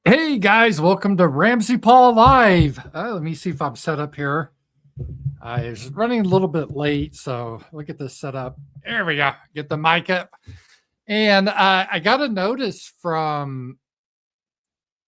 Hey guys, welcome to RAMZPAUL Live. Let me see if I'm set up here. I was running a little bit late, so look at this setup. There we go. Get the mic up. And I got a notice from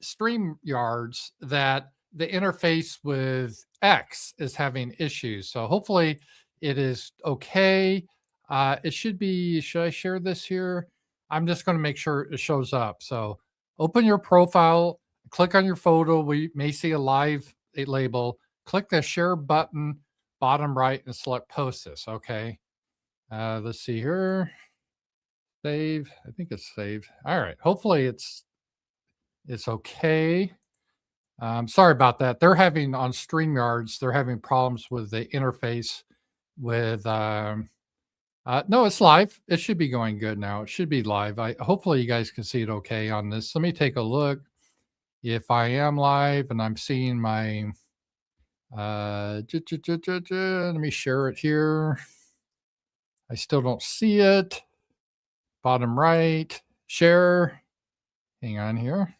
StreamYards that the interface with X is having issues. So hopefully it is okay. It should be, should I share this here? I'm just going to make sure it shows up. So open your profile, click on your photo. We may see a live label. Click the share button, bottom right, and select post this. Okay. Let's see here. Save. I think it's saved. All right. Hopefully it's okay. Sorry about that. They're having on StreamYards, they're having problems with the interface with no, it's live. It should be going good now. It should be live. Hopefully you guys can see it okay on this. Let me take a look if I am live and I'm seeing my let me share it here. I still don't see it. Bottom right, share. Hang on here.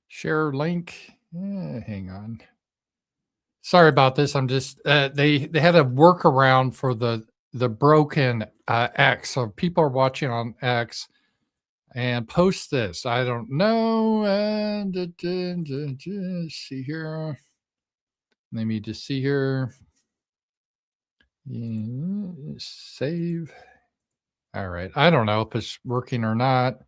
Share link. Hang on. Sorry about this. I'm just they had a workaround for the broken X. So people are watching on X and post this. I don't know. See here. Let me just see here. Save. All right. I don't know if it's working or not.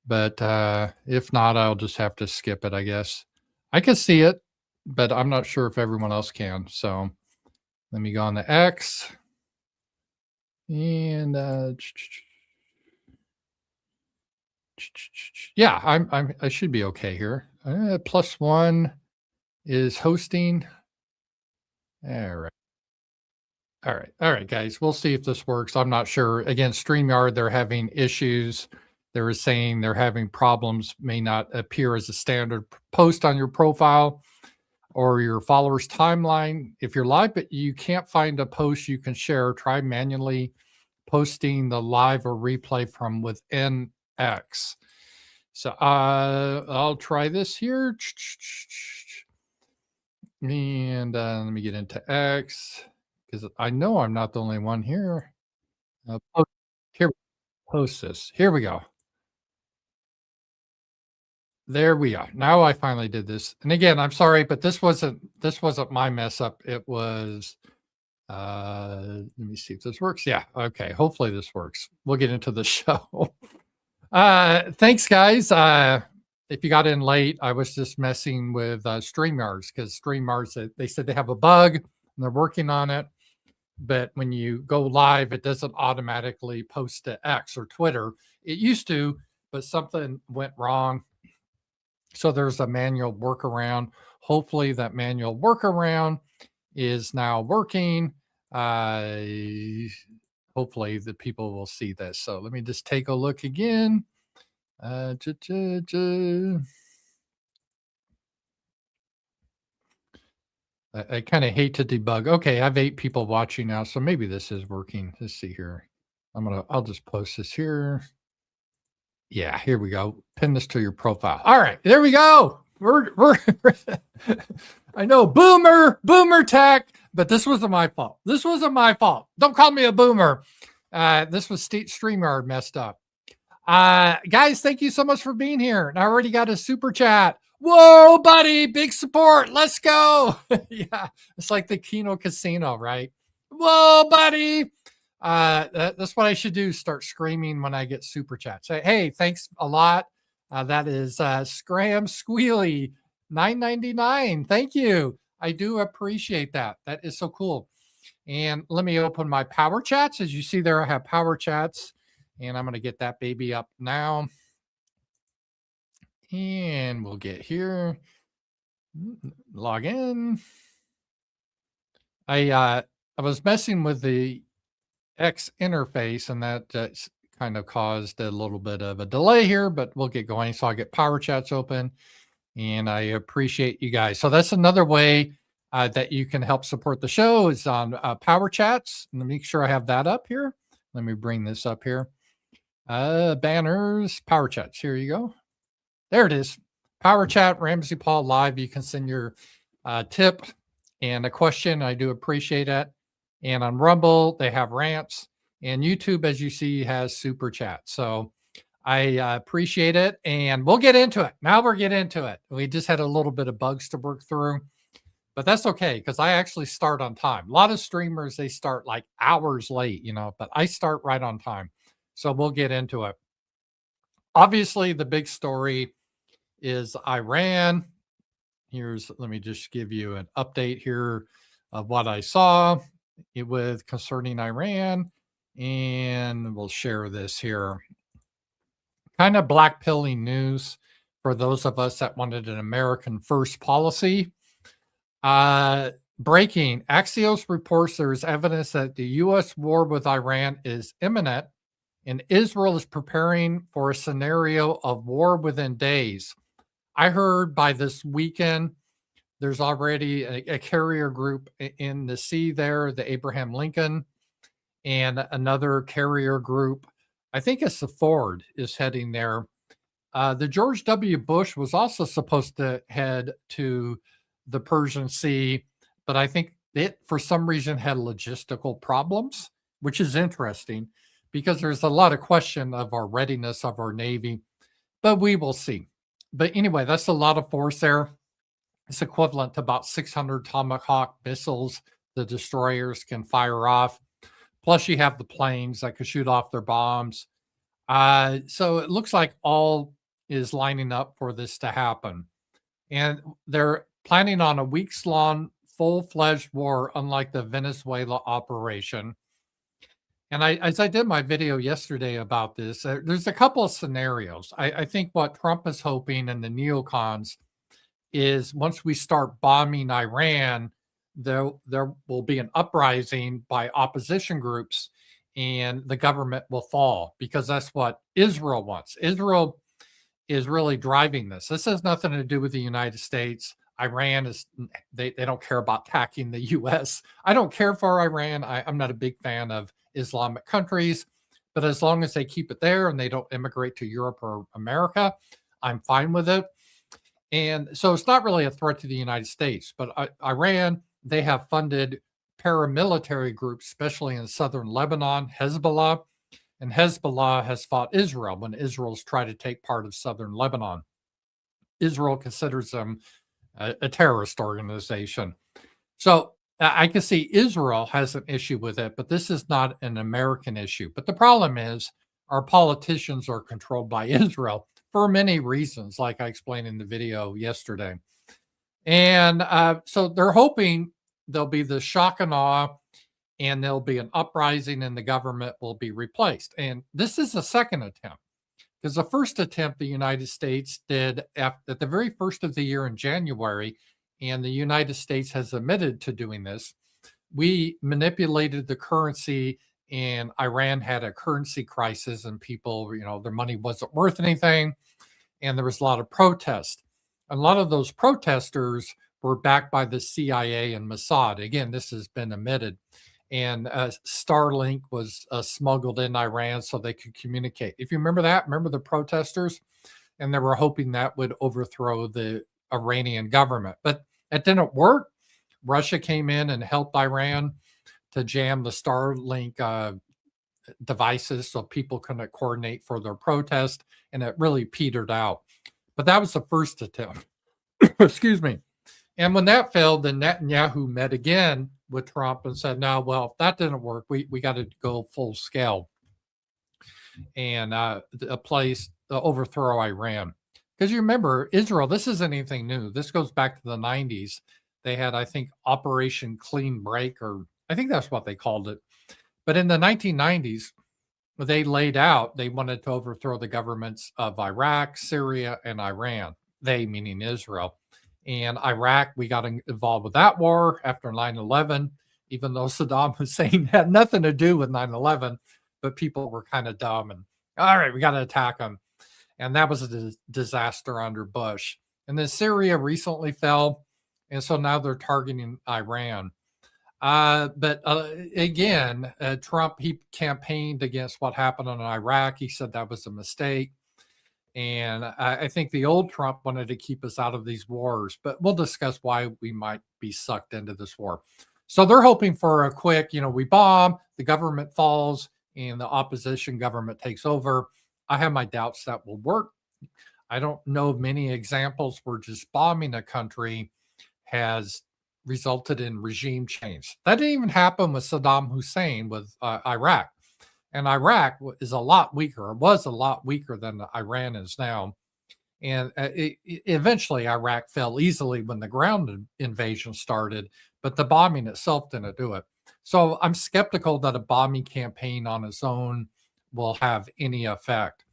But if not, I'll just have to skip it, I guess. I can see it, but I'm not sure if everyone else can. So let me go on the X. And yeah, I should be okay here. +1 is hosting. All right. All right, guys. We'll see if this works. I'm not sure. Again, StreamYard, they're having issues. They were saying they're having problems, may not appear as a standard post on your profile or your followers' timeline. If you're live, but you can't find a post you can share, try manually posting the live or replay from within X. So I'll try this here. And let me get into X because I know I'm not the only one here. Here, post this. Here we go. There we are. Now I finally did this. And again, I'm sorry, but this wasn't my mess up. It was let me see if this works. Yeah, okay. Hopefully this works. We'll get into the show. Thanks guys. If you got in late, I was just messing with StreamYards because StreamYards, they said they have a bug and they're working on it. But when you go live, it doesn't automatically post to X or Twitter. It used to, but something went wrong. So there's a manual workaround. Hopefully that manual workaround is now working. Hopefully the people will see this. So let me just take a look again. I kind of hate to debug. Okay, I have 8 people watching now, so maybe this is working. Let's see here. I'll just post this here. Yeah, here we go. Pin this to your profile. All right, there we go. We're I know boomer tech, but this wasn't my fault. This wasn't my fault. Don't call me a boomer. This was StreamYard messed up. Guys, thank you so much for being here. And I already got a super chat. Whoa, buddy, big support. Let's go. Yeah, it's like the Keno Casino, right? Whoa, buddy. That's what I should do. Start screaming when I get super chat. Say, hey, thanks a lot. That is Scram Squealy 9.99. Thank you. I do appreciate that. That is so cool. And let me open my Powerchats. As you see there, I have Powerchats, and I'm going to get that baby up now. And we'll get here. Log in. I was messing with the X interface, and that kind of caused a little bit of a delay here, but we'll get going. So I'll get Powerchats open, and I appreciate you guys. So that's another way that you can help support the show is on Powerchats. Let me make sure I have that up here. Let me bring this up here. Banners, Powerchats. Here you go. There it is. Power Chat, RAMZPAUL live. You can send your tip and a question. I do appreciate it. And on Rumble, they have Rants. And YouTube, as you see, has Super Chat. So I appreciate it. And we'll get into it. Now we're getting into it. We just had a little bit of bugs to work through. But that's okay, because I actually start on time. A lot of streamers, they start like hours late, but I start right on time. So we'll get into it. Obviously, the big story is Iran. Let me just give you an update here of what I saw with concerning Iran. And we'll share this here. Kind of black pilling news for those of us that wanted an American first policy. Breaking. Axios reports there is evidence that the U.S. war with Iran is imminent, and Israel is preparing for a scenario of war within days. I heard by this weekend, there's already a carrier group in the sea there, the Abraham Lincoln, and another carrier group. I think it's the Ford is heading there. The George W. Bush was also supposed to head to the Persian Sea, but I think it, for some reason, had logistical problems, which is interesting because there's a lot of question of our readiness of our Navy, but we will see. But anyway, that's a lot of force there. It's equivalent to about 600 Tomahawk missiles the destroyers can fire off. Plus, you have the planes that could shoot off their bombs. So it looks like all is lining up for this to happen. And they're planning on a weeks-long, full-fledged war, unlike the Venezuela operation. And as I did my video yesterday about this, there's a couple of scenarios. I think what Trump is hoping and the neocons is once we start bombing Iran, there will be an uprising by opposition groups and the government will fall, because that's what Israel wants. Israel is really driving this. This has nothing to do with the United States. Iran is, they don't care about attacking the US. I don't care for Iran. I'm not a big fan of Islamic countries, but as long as they keep it there and they don't immigrate to Europe or America, I'm fine with it. And so it's not really a threat to the United States, but Iran, they have funded paramilitary groups, especially in southern Lebanon, Hezbollah, and Hezbollah has fought Israel when Israel's tried to take part of southern Lebanon. Israel considers them a terrorist organization. So I can see Israel has an issue with it, but this is not an American issue. But the problem is our politicians are controlled by Israel for many reasons, like I explained in the video yesterday. And so they're hoping there'll be the shock and awe, and there'll be an uprising and the government will be replaced. And this is the second attempt, because the first attempt the United States did at the very first of the year in January, and the United States has admitted to doing this. We manipulated the currency, and Iran had a currency crisis, and people, their money wasn't worth anything, and there was a lot of protest. A lot of those protesters were backed by the CIA and Mossad. Again, this has been admitted. And Starlink was smuggled in Iran so they could communicate. If you remember that, remember the protesters? And they were hoping that would overthrow the Iranian government. But it didn't work. Russia came in and helped Iran to jam the Starlink devices so people couldn't coordinate for their protest. And it really petered out. But that was the first attempt. Excuse me. And when that failed, then Netanyahu met again with Trump and said, no, well, if that didn't work, we got to go full scale and overthrow Iran. Because you remember, Israel, this isn't anything new. This goes back to the 90s. They had, I think, Operation Clean Break, or I think that's what they called it. But in the 1990s, they laid out, they wanted to overthrow the governments of Iraq, Syria, and Iran. They, meaning Israel. And Iraq, we got involved with that war after 9/11, even though Saddam Hussein had nothing to do with 9/11, but people were kind of dumb and, all right, we got to attack them. And that was a disaster under Bush. And then Syria recently fell, and so now they're targeting Iran. But again, Trump, he campaigned against what happened in Iraq. He said that was a mistake. And I think the old Trump wanted to keep us out of these wars, but we'll discuss why we might be sucked into this war. So they're hoping for a quick, we bomb, the government falls, and the opposition government takes over. I have my doubts that will work. I don't know of many examples where just bombing a country has resulted in regime change. That didn't even happen with Saddam Hussein with Iraq. And Iraq is a lot weaker, or was a lot weaker than Iran is now. And eventually, Iraq fell easily when the ground invasion started, but the bombing itself didn't do it. So I'm skeptical that a bombing campaign on its own will have any effect.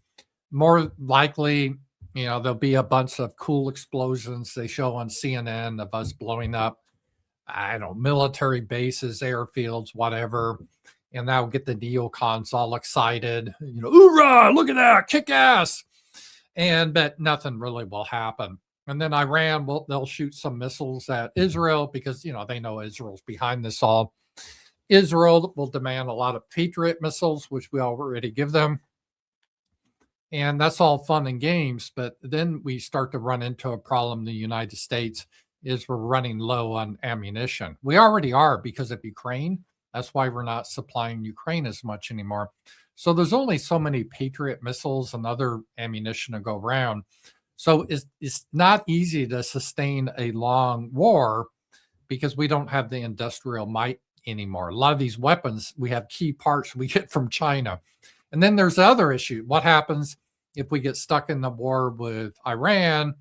More likely, there'll be a bunch of cool explosions they show on CNN of us blowing up, I don't know, military bases, airfields, whatever. And that'll get the neocons all excited. Hoorah, look at that, kick ass. But nothing really will happen. And then Iran, they'll shoot some missiles at Israel because, they know Israel's behind this all. Israel will demand a lot of Patriot missiles, which we already give them. And that's all fun and games. But then we start to run into a problem in the United States is we're running low on ammunition. We already are because of Ukraine. That's why we're not supplying Ukraine as much anymore. So there's only so many Patriot missiles and other ammunition to go around. So it's not easy to sustain a long war because we don't have the industrial might anymore. A lot of these weapons, we have key parts we get from China. And then there's the other issue. What happens if we get stuck in the war with Iran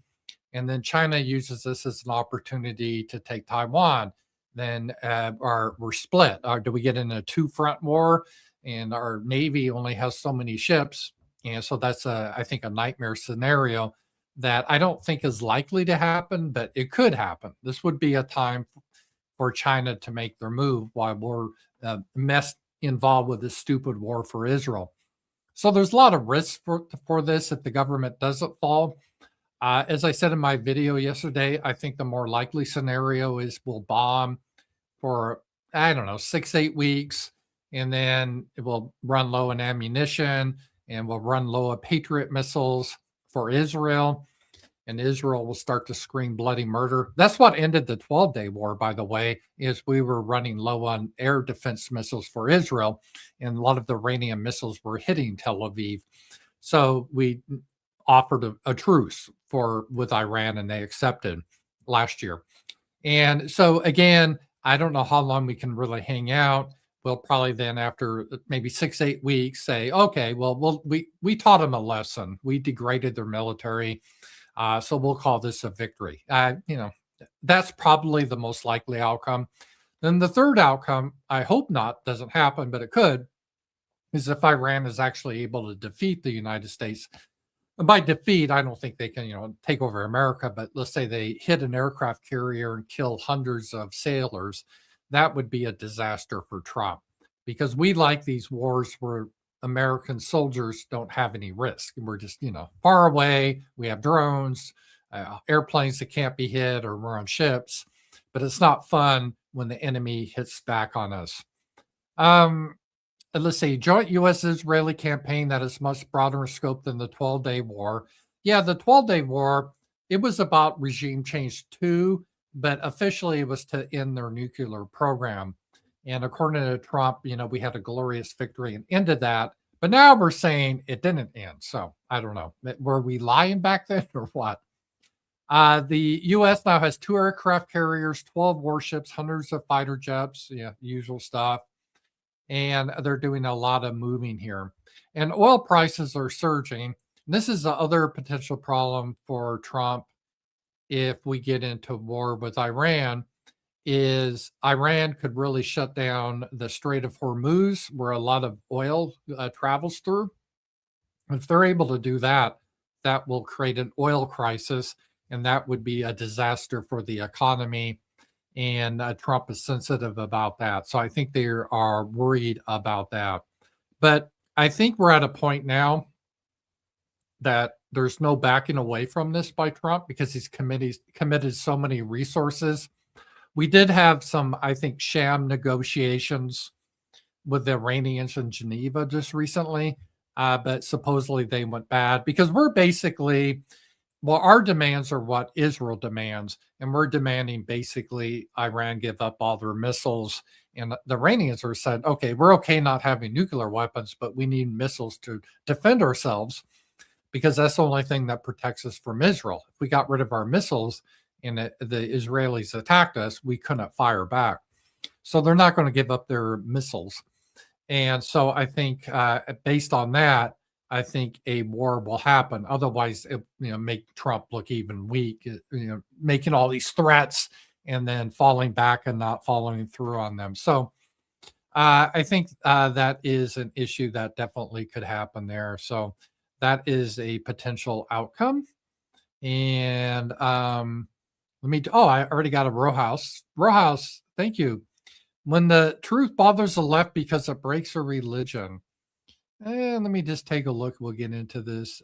and then China uses this as an opportunity to take Taiwan? Then we're split. Do we get in a two-front war and our Navy only has so many ships? And so that's, I think, a nightmare scenario that I don't think is likely to happen, but it could happen. This would be a time for China to make their move while we're involved with this stupid war for Israel. So there's a lot of risks for this if the government doesn't fall. As I said in my video yesterday, I think the more likely scenario is we'll bomb for, 6-8 weeks, and then it will run low in ammunition and we'll run low of Patriot missiles for Israel. And Israel will start to scream bloody murder. That's what ended the 12-day war, by the way, is we were running low on air defense missiles for Israel, and a lot of the Iranian missiles were hitting Tel Aviv. So we offered a truce with Iran, and they accepted last year. And so again, I don't know how long we can really hang out. We'll probably then, after maybe 6-8 weeks, say, okay, well, we taught them a lesson. We degraded their military. So we'll call this a victory. That's probably the most likely outcome. Then the third outcome, I hope not, doesn't happen, but it could, is if Iran is actually able to defeat the United States. And by defeat, I don't think they can, take over America, but let's say they hit an aircraft carrier and kill hundreds of sailors. That would be a disaster for Trump, because we like these wars where American soldiers don't have any risk. We're just, far away. We have drones, airplanes that can't be hit, or we're on ships, but it's not fun when the enemy hits back on us. Let's see, joint U.S.-Israeli campaign that is much broader in scope than the 12-day war. Yeah, the 12-day war, it was about regime change too, but officially it was to end their nuclear program. And according to Trump, we had a glorious victory and ended that. But now we're saying it didn't end. So I don't know. Were we lying back then or what? The U.S. now has 2 aircraft carriers, 12 warships, hundreds of fighter jets, usual stuff. And they're doing a lot of moving here. And oil prices are surging. This is the other potential problem for Trump if we get into war with Iran, is Iran could really shut down the Strait of Hormuz, where a lot of oil travels through. If they're able to do that, that will create an oil crisis, and that would be a disaster for the economy. And Trump is sensitive about that. So I think they are worried about that. But I think we're at a point now that there's no backing away from this by Trump, because he's committed so many resources. We did have some, I think, sham negotiations with the Iranians in Geneva just recently, but supposedly they went bad because we're basically, well, our demands are what Israel demands, and we're demanding basically Iran give up all their missiles. And the Iranians are said, okay, we're okay not having nuclear weapons, but we need missiles to defend ourselves because that's the only thing that protects us from Israel. If we got rid of our missiles and the Israelis attacked us, we couldn't fire back. So they're not going to give up their missiles. And so I think based on that, I think a war will happen. Otherwise, it make Trump look even weak, making all these threats and then falling back and not following through on them. So I think that is an issue that definitely could happen there. So that is a potential outcome. And I already got a row house. Row house, thank you. When the truth bothers the left because it breaks a religion. And let me just take a look. We'll get into this.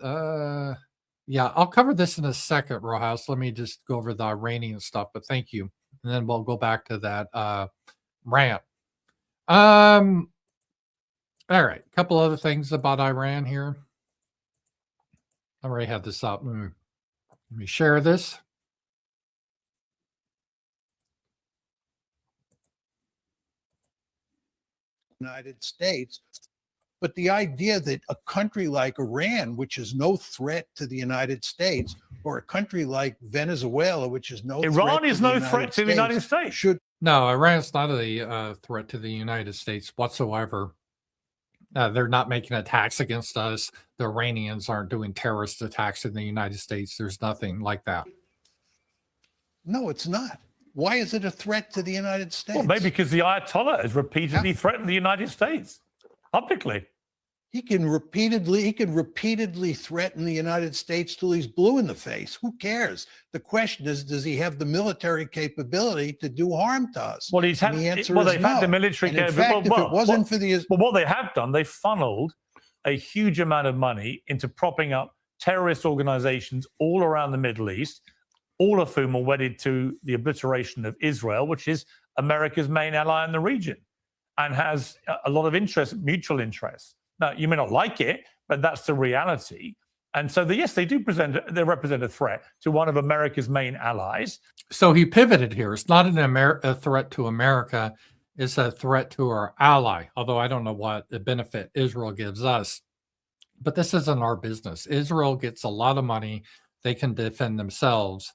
Yeah, I'll cover this in a second, row house. Let me just go over the Iranian stuff, but thank you. And then we'll go back to that rant. All right, a couple other things about Iran here. I already had this up. Let me share this. United States. But the idea that a country like Iran, which is no threat to the United States, or a country like Venezuela, which is no Iran is no threat to the United States. No, Iran's not a threat to the United States whatsoever. They're not making attacks against us. The Iranians aren't doing terrorist attacks in the United States. There's nothing like that. No, it's not. Why is it a threat to the United States? Well, maybe because the Ayatollah has repeatedly threatened the United States publicly. He can repeatedly threaten the United States till he's blue in the face. Who cares? The question is, does he have the military capability to do harm to us? Well, they've had the military capability. Well, what they have done, they funneled a huge amount of money into propping up terrorist organizations all around the Middle East, all of whom are wedded to the obliteration of Israel, which is America's main ally in the region, and has a lot of mutual interest. Now, you may not like it, but that's the reality. And so, yes, they represent a threat to one of America's main allies. So he pivoted here. It's not a threat to America. It's a threat to our ally, although I don't know what the benefit Israel gives us. But this isn't our business. Israel gets a lot of money. They can defend themselves.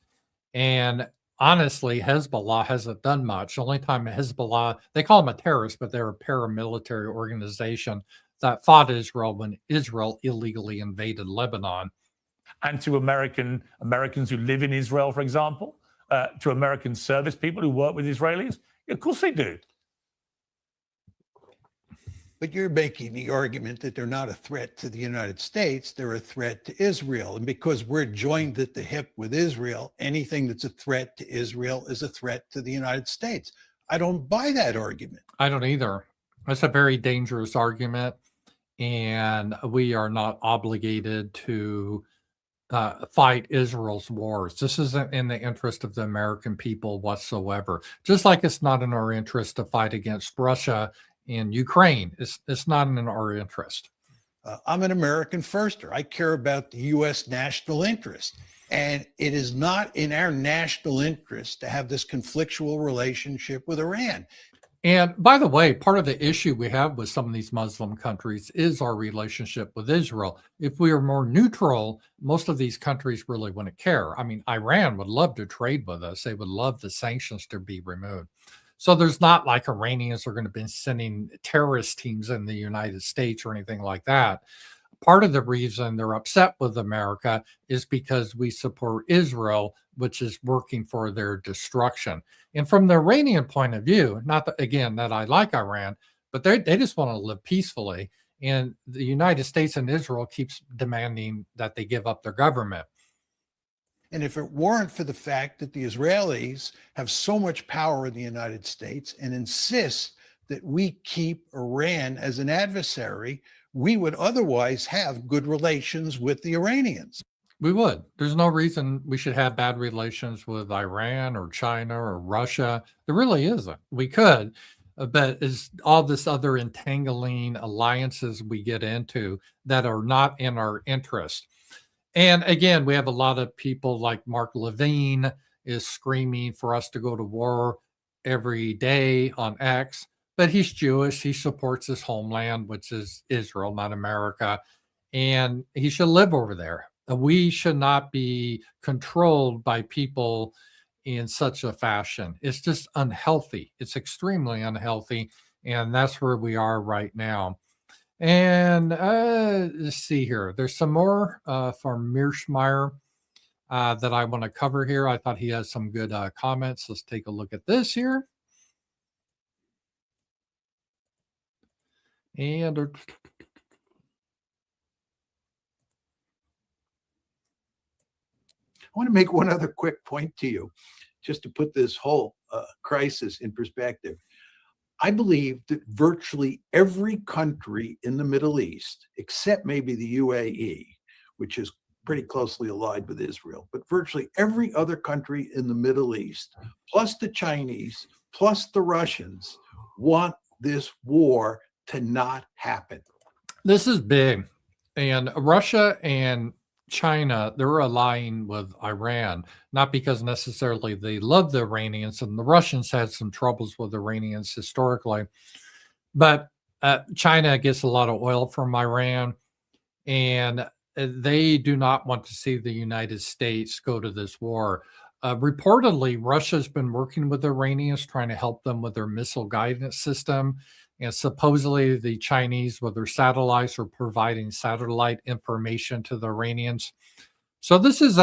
And honestly, Hezbollah hasn't done much. The only time Hezbollah, they call them a terrorist, but they're a paramilitary organization that fought Israel when Israel illegally invaded Lebanon. And to Americans who live in Israel, for example, to American service people who work with Israelis, of course they do. But you're making the argument that they're not a threat to the United States, they're a threat to Israel. And because we're joined at the hip with Israel, anything that's a threat to Israel is a threat to the United States. I don't buy that argument. I don't either. That's a very dangerous argument. And we are not obligated to fight Israel's wars. This isn't in the interest of the American people whatsoever. Just like it's not in our interest to fight against Russia in Ukraine. It's not in our interest. I'm an American firster. I care about the U.S. national interest. And it is not in our national interest to have this conflictual relationship with Iran. And by the way, part of the issue we have with some of these Muslim countries is our relationship with Israel. If we are more neutral, most of these countries really wouldn't care. I mean, Iran would love to trade with us. They would love the sanctions to be removed. So there's not like Iranians are going to be sending terrorist teams in the United States or anything like that. Part of the reason they're upset with America is because we support Israel, which is working for their destruction. And from the Iranian point of view, not that, again, that I like Iran, but they just want to live peacefully. And the United States and Israel keeps demanding that they give up their government. And if it weren't for the fact that the Israelis have so much power in the United States and insist that we keep Iran as an adversary, we would otherwise have good relations with the Iranians. We would. There's no reason we should have bad relations with Iran or China or Russia. There really isn't. We could, but is all this other entangling alliances we get into that are not in our interest. And again, we have a lot of people like Mark Levine is screaming for us to go to war every day on X, but he's Jewish. He supports his homeland, which is Israel, not America, and he should live over there. We should not be controlled by people in such a fashion. It's just unhealthy. It's extremely unhealthy. And that's where we are right now. And let's see here. There's some more from Mearshmeyer that I want to cover here. I thought he has some good comments. Let's take a look at this here. And I want to make one other quick point to you, just to put this whole crisis in perspective. I believe that virtually every country in the Middle East, except maybe the UAE, which is pretty closely allied with Israel, but virtually every other country in the Middle East, plus the Chinese, plus the Russians, want this war to not happen. This is big. And Russia and China, they're allying with Iran, not because necessarily they love the Iranians, and the Russians had some troubles with Iranians historically, but China gets a lot of oil from Iran, and they do not want to see the United States go to this war. Reportedly, Russia's been working with the Iranians, trying to help them with their missile guidance system. And supposedly the Chinese, with their satellites, are providing satellite information to the Iranians. So this is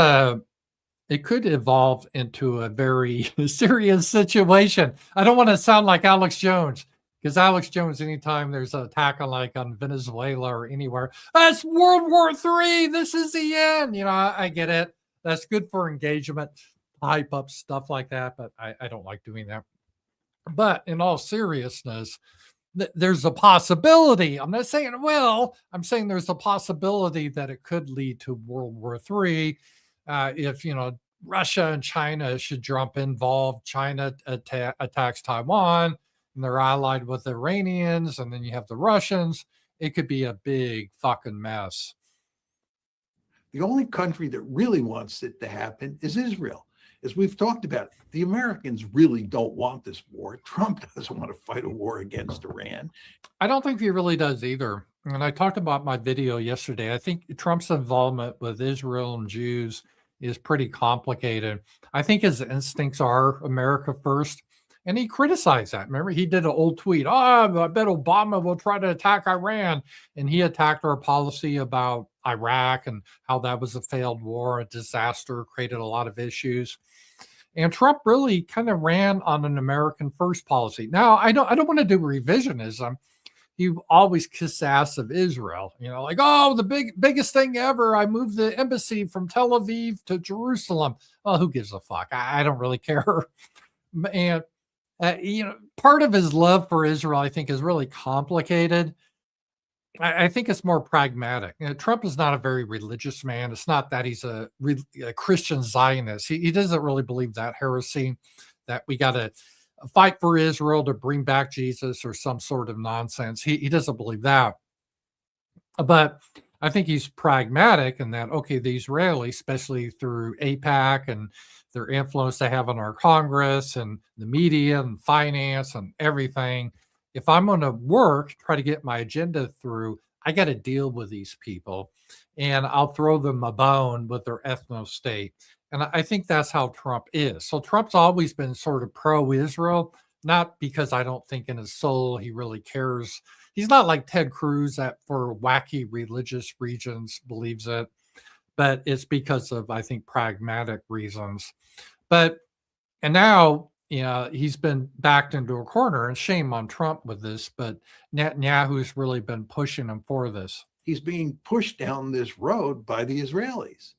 it could evolve into a very serious situation. I don't want to sound like Alex Jones, because Alex Jones, anytime there's an attack on Venezuela or anywhere, that's World War III. This is the end. I get it. That's good for engagement, hype up stuff like that, but I don't like doing that. But in all seriousness, there's a possibility. I'm not saying it will. I'm saying there's a possibility that it could lead to World War III if Russia and China should jump involved. China attacks Taiwan, and they're allied with the Iranians, and then you have the Russians. It could be a big fucking mess. The only country that really wants it to happen is Israel. As we've talked about, the Americans really don't want this war. Trump doesn't want to fight a war against Iran. I don't think he really does either. And I talked about my video yesterday. I think Trump's involvement with Israel and Jews is pretty complicated. I think his instincts are America first. And he criticized that. Remember, he did an old tweet. I bet Obama will try to attack Iran. And he attacked our policy about Iraq and how that was a failed war, a disaster, created a lot of issues. And Trump really kind of ran on an American first policy. Now, I don't want to do revisionism. He always kissed the ass of Israel, like, oh, the biggest thing ever. I moved the embassy from Tel Aviv to Jerusalem. Oh, who gives a fuck? I don't really care. And part of his love for Israel, I think, is really complicated. I think it's more pragmatic. Trump is not a very religious man. It's not that he's a Christian Zionist. He doesn't really believe that heresy, that we got to fight for Israel to bring back Jesus or some sort of nonsense. He doesn't believe that. But I think he's pragmatic in that, okay, the Israelis, especially through AIPAC and their influence they have on our Congress and the media and finance and everything, if I'm going to try to get my agenda through, I got to deal with these people, and I'll throw them a bone with their ethno-state. And I think that's how Trump is. So Trump's always been sort of pro-Israel, not because I don't think in his soul he really cares. He's not like Ted Cruz that for wacky religious reasons believes it, but it's because of, I think, pragmatic reasons. And now, he's been backed into a corner, and shame on Trump with this, but Netanyahu's really been pushing him for this. He's being pushed down this road by the Israelis.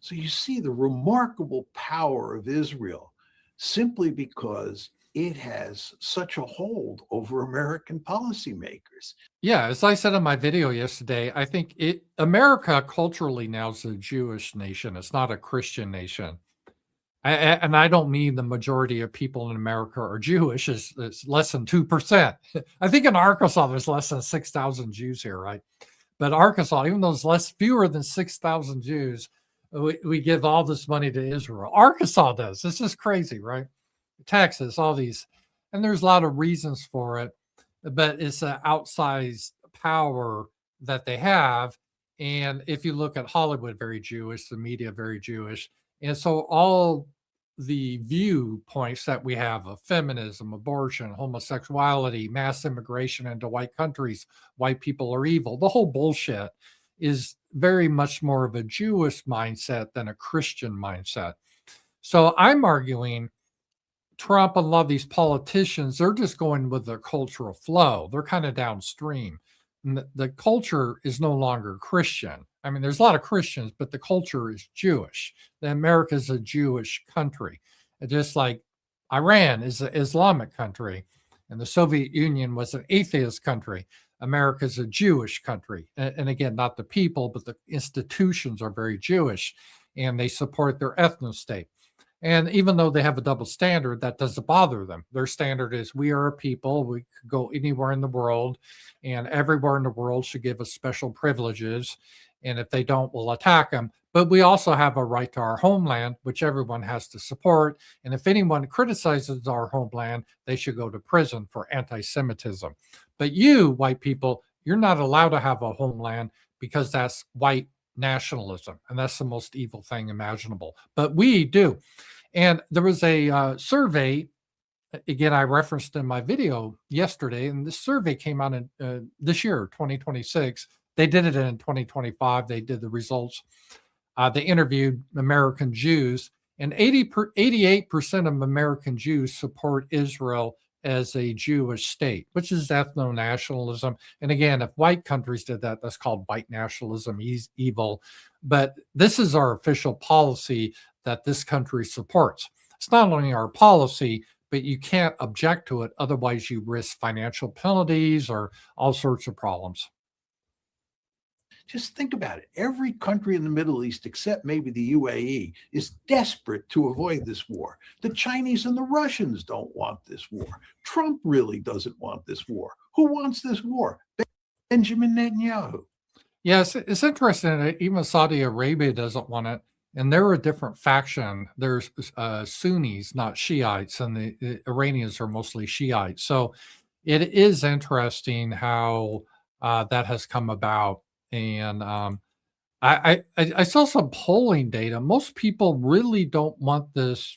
So you see the remarkable power of Israel simply because it has such a hold over American policymakers. Yeah, as I said in my video yesterday, I think America culturally now is a Jewish nation. It's not a Christian nation. And I don't mean the majority of people in America are Jewish. It's less than 2%. I think in Arkansas, there's less than 6,000 Jews here, right? But Arkansas, even though there's fewer than 6,000 Jews, we give all this money to Israel. Arkansas does. This is crazy, right? Texas, all these. And there's a lot of reasons for it, but it's an outsized power that they have. And if you look at Hollywood, very Jewish, the media, very Jewish. And so all the viewpoints that we have of feminism, abortion, homosexuality, mass immigration into white countries, white people are evil, the whole bullshit is very much more of a Jewish mindset than a Christian mindset. So I'm arguing Trump and a lot of these politicians, they're just going with the cultural flow. They're kind of downstream. And the culture is no longer Christian. I mean, there's a lot of Christians, but the culture is Jewish. America is a Jewish country. Just like Iran is an Islamic country and the Soviet Union was an atheist country. America is a Jewish country. And again, not the people, but the institutions are very Jewish and they support their ethno state. And even though they have a double standard, that doesn't bother them. Their standard is we are a people, we could go anywhere in the world, and everywhere in the world should give us special privileges. And if they don't, we'll attack them. But we also have a right to our homeland, which everyone has to support. And if anyone criticizes our homeland, they should go to prison for anti-Semitism. But you, white people, you're not allowed to have a homeland because that's white nationalism. And that's the most evil thing imaginable. But we do. And there was a survey, again, I referenced in my video yesterday, and this survey came out in this year, 2026. They did it in 2025. They did the results. They interviewed American Jews, and 88% of American Jews support Israel as a Jewish state, which is ethno-nationalism. And again, if white countries did that, that's called white nationalism, evil. But this is our official policy that this country supports. It's not only our policy, but you can't object to it. Otherwise, you risk financial penalties or all sorts of problems. Just think about it. Every country in the Middle East, except maybe the UAE, is desperate to avoid this war. The Chinese and the Russians don't want this war. Trump really doesn't want this war. Who wants this war? Benjamin Netanyahu. Yes, it's interesting. Even Saudi Arabia doesn't want it. And they're a different faction. There's Sunnis, not Shiites, and the Iranians are mostly Shiites. So it is interesting how that has come about. And I saw some polling data. Most people really don't want this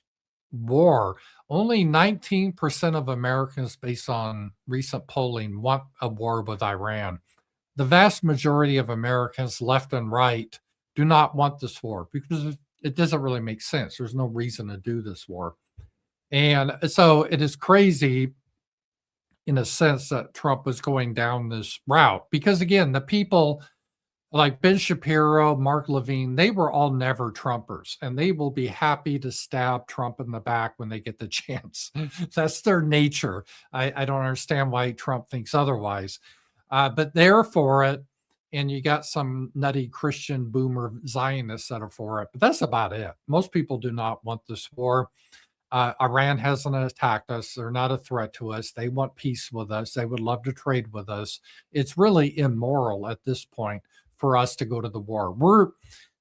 war. Only 19% of Americans, based on recent polling, want a war with Iran. The vast majority of Americans, left and right, do not want this war because it doesn't really make sense. There's no reason to do this war. And so it is crazy in a sense that Trump was going down this route because, again, the people like Ben Shapiro, Mark Levine, they were all never Trumpers, and they will be happy to stab Trump in the back when they get the chance. That's their nature. I don't understand why Trump thinks otherwise, but they're for it. And you got some nutty Christian boomer Zionists that are for it, but that's about it. Most people do not want this war. Iran hasn't attacked us. They're not a threat to us. They want peace with us. They would love to trade with us. It's really immoral at this point for us to go to the war.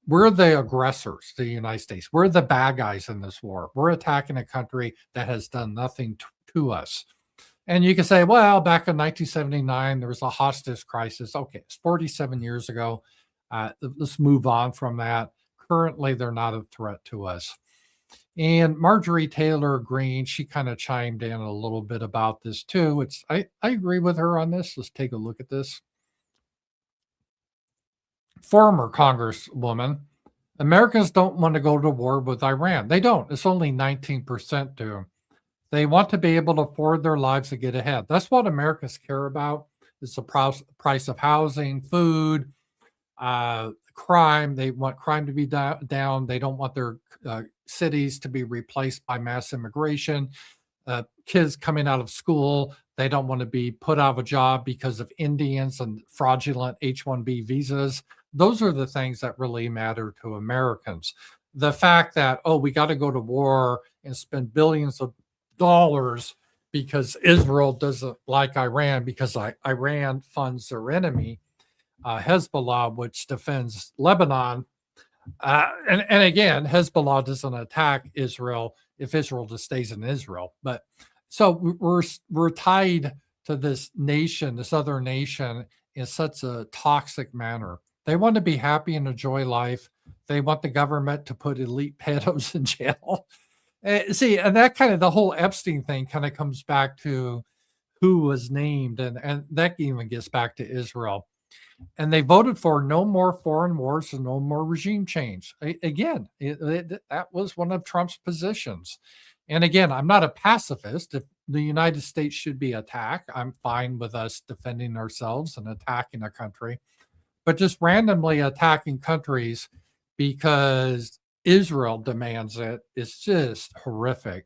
We're the aggressors, the United States. We're the bad guys in this war. We're attacking a country that has done nothing to us. And you can say, well, back in 1979, there was a hostage crisis. Okay, it's 47 years ago. Let's move on from that. Currently, they're not a threat to us. And Marjorie Taylor Greene, she kind of chimed in a little bit about this too. I agree with her on this. Let's take a look at this. Former Congresswoman, Americans don't want to go to war with Iran. They don't. It's only 19% do. They want to be able to afford their lives to get ahead. That's what Americans care about. It's the price of housing, food, crime. They want crime to be down. They don't want their cities to be replaced by mass immigration. kids coming out of school, they don't want to be put out of a job because of Indians and fraudulent H-1B visas. Those are the things that really matter to Americans. The fact that, oh, we got to go to war and spend billions of dollars because Israel doesn't like Iran, because Iran funds their enemy, Hezbollah, which defends Lebanon. And again, Hezbollah doesn't attack Israel if Israel just stays in Israel. But so we're tied to this nation, this other nation, in such a toxic manner. They want to be happy and enjoy life. They want the government to put elite pedos in jail. See, and that kind of, the whole Epstein thing kind of comes back to who was named, and that even gets back to Israel. And they voted for no more foreign wars and no more regime change. Again, that was one of Trump's positions. And again, I'm not a pacifist. If the United States should be attacked, I'm fine with us defending ourselves and attacking a country. But just randomly attacking countries because Israel demands it is just horrific.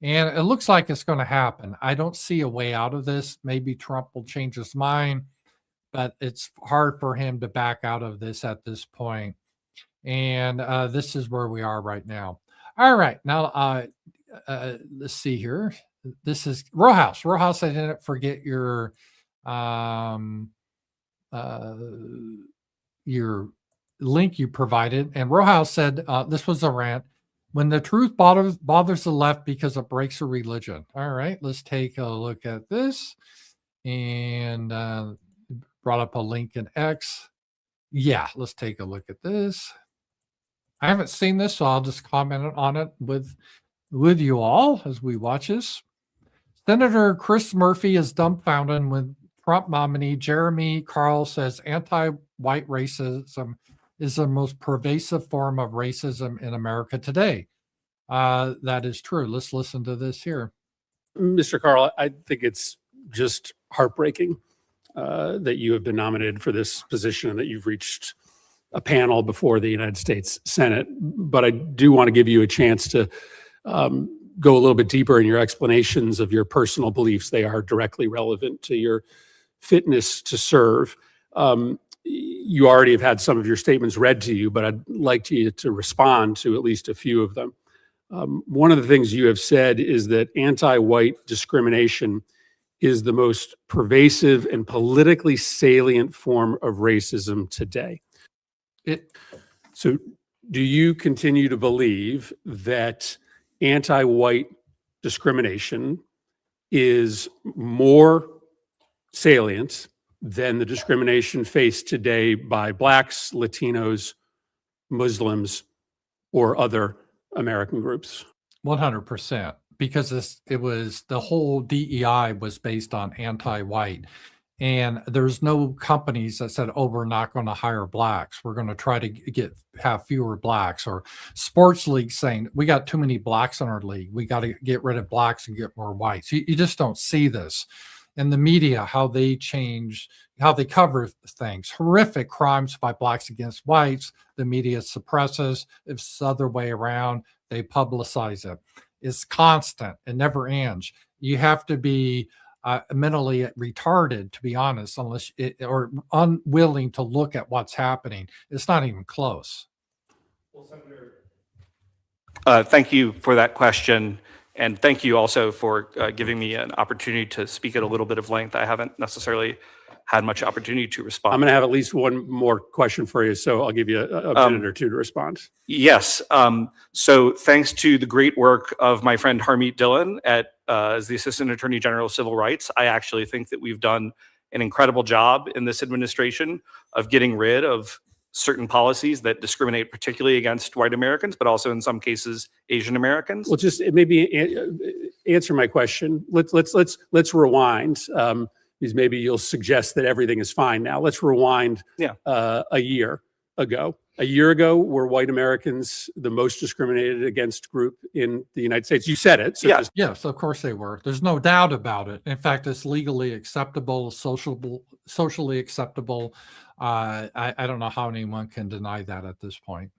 And it looks like it's going to happen. I don't see a way out of this. Maybe Trump will change his mind, but it's hard for him to back out of this at this point. And this is where we are right now. All right. Now, let's see here. This is Rowhouse. Rowhouse, I didn't forget your link you provided. And Rowhouse said, this was a rant. When the truth bothers the left because it breaks a religion. All right. Let's take a look at this. And brought up a link in X. Yeah, let's take a look at this. I haven't seen this, so I'll just comment on it with you all as we watch this. Senator Chris Murphy is dumbfounded when Trump nominee Jeremy Carl says anti-white racism is the most pervasive form of racism in America today. That is true. Let's listen to this here. Mr. Carl, I think it's just heartbreaking that you have been nominated for this position and that you've reached a panel before the United States Senate. But I do want to give you a chance to go a little bit deeper in your explanations of your personal beliefs. They are directly relevant to your fitness to serve. You already have had some of your statements read to you, but I'd like you to respond to at least a few of them. One of the things you have said is that anti-white discrimination is the most pervasive and politically salient form of racism today. So do you continue to believe that anti-white discrimination is more salient than the discrimination faced today by Blacks, Latinos, Muslims, or other American groups? 100%, because it was the whole DEI was based on anti-white. And there's no companies that said, oh, we're not going to hire blacks. We're going to try to have fewer blacks, or sports leagues saying we got too many blacks in our league. We got to get rid of blacks and get more whites. You just don't see this. And the media, how they change, how they cover things, horrific crimes by blacks against whites. The media suppresses. If it's the other way around, they publicize it. It's constant. It never ends. You have to be mentally retarded, to be honest, or unwilling to look at what's happening. It's not even close. Well, Senator, thank you for that question. And thank you also for giving me an opportunity to speak at a little bit of length. I haven't necessarily had much opportunity to respond. I'm going to have at least one more question for you, so I'll give you a minute or two to respond. Yes. So thanks to the great work of my friend Harmeet Dillon as the Assistant Attorney General of Civil Rights, I actually think that we've done an incredible job in this administration of getting rid of certain policies that discriminate particularly against white Americans, but also in some cases Asian Americans. Well, just maybe answer my question. Let's rewind. Because maybe you'll suggest that everything is fine now. Let's rewind a year ago. A year ago, were white Americans the most discriminated against group in the United States? You said it. So yes, of course they were. There's no doubt about it. In fact, it's legally acceptable, socially acceptable. I don't know how anyone can deny that at this point.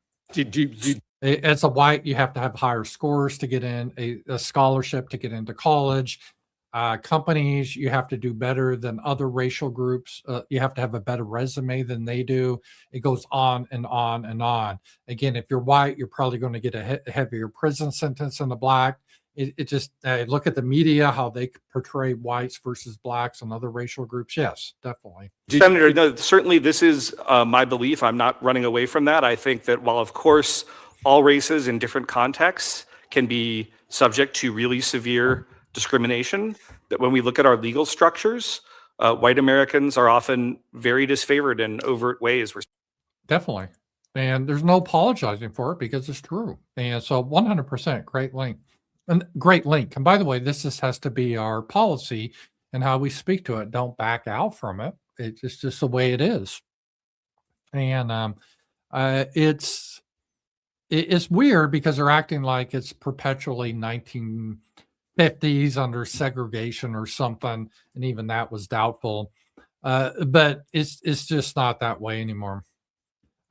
As a white, you have to have higher scores to get in, a scholarship to get into college. Companies, you have to do better than other racial groups. You have to have a better resume than they do. It goes on and on and on. Again, if you're white, you're probably going to get a heavier prison sentence than the black. It just look at the media, how they portray whites versus blacks and other racial groups. Yes, definitely. Senator, no, certainly this is my belief. I'm not running away from that. I think that while, of course, all races in different contexts can be subject to really severe discrimination, that when we look at our legal structures, white Americans are often very disfavored in overt ways. Definitely. And there's no apologizing for it because it's true. And so 100% great link. And great link. And by the way, has to be our policy and how we speak to it. Don't back out from it. It's just the way it is. And it's weird because they're acting like it's perpetually 1950s under segregation or something, and even that was doubtful. But it's just not that way anymore.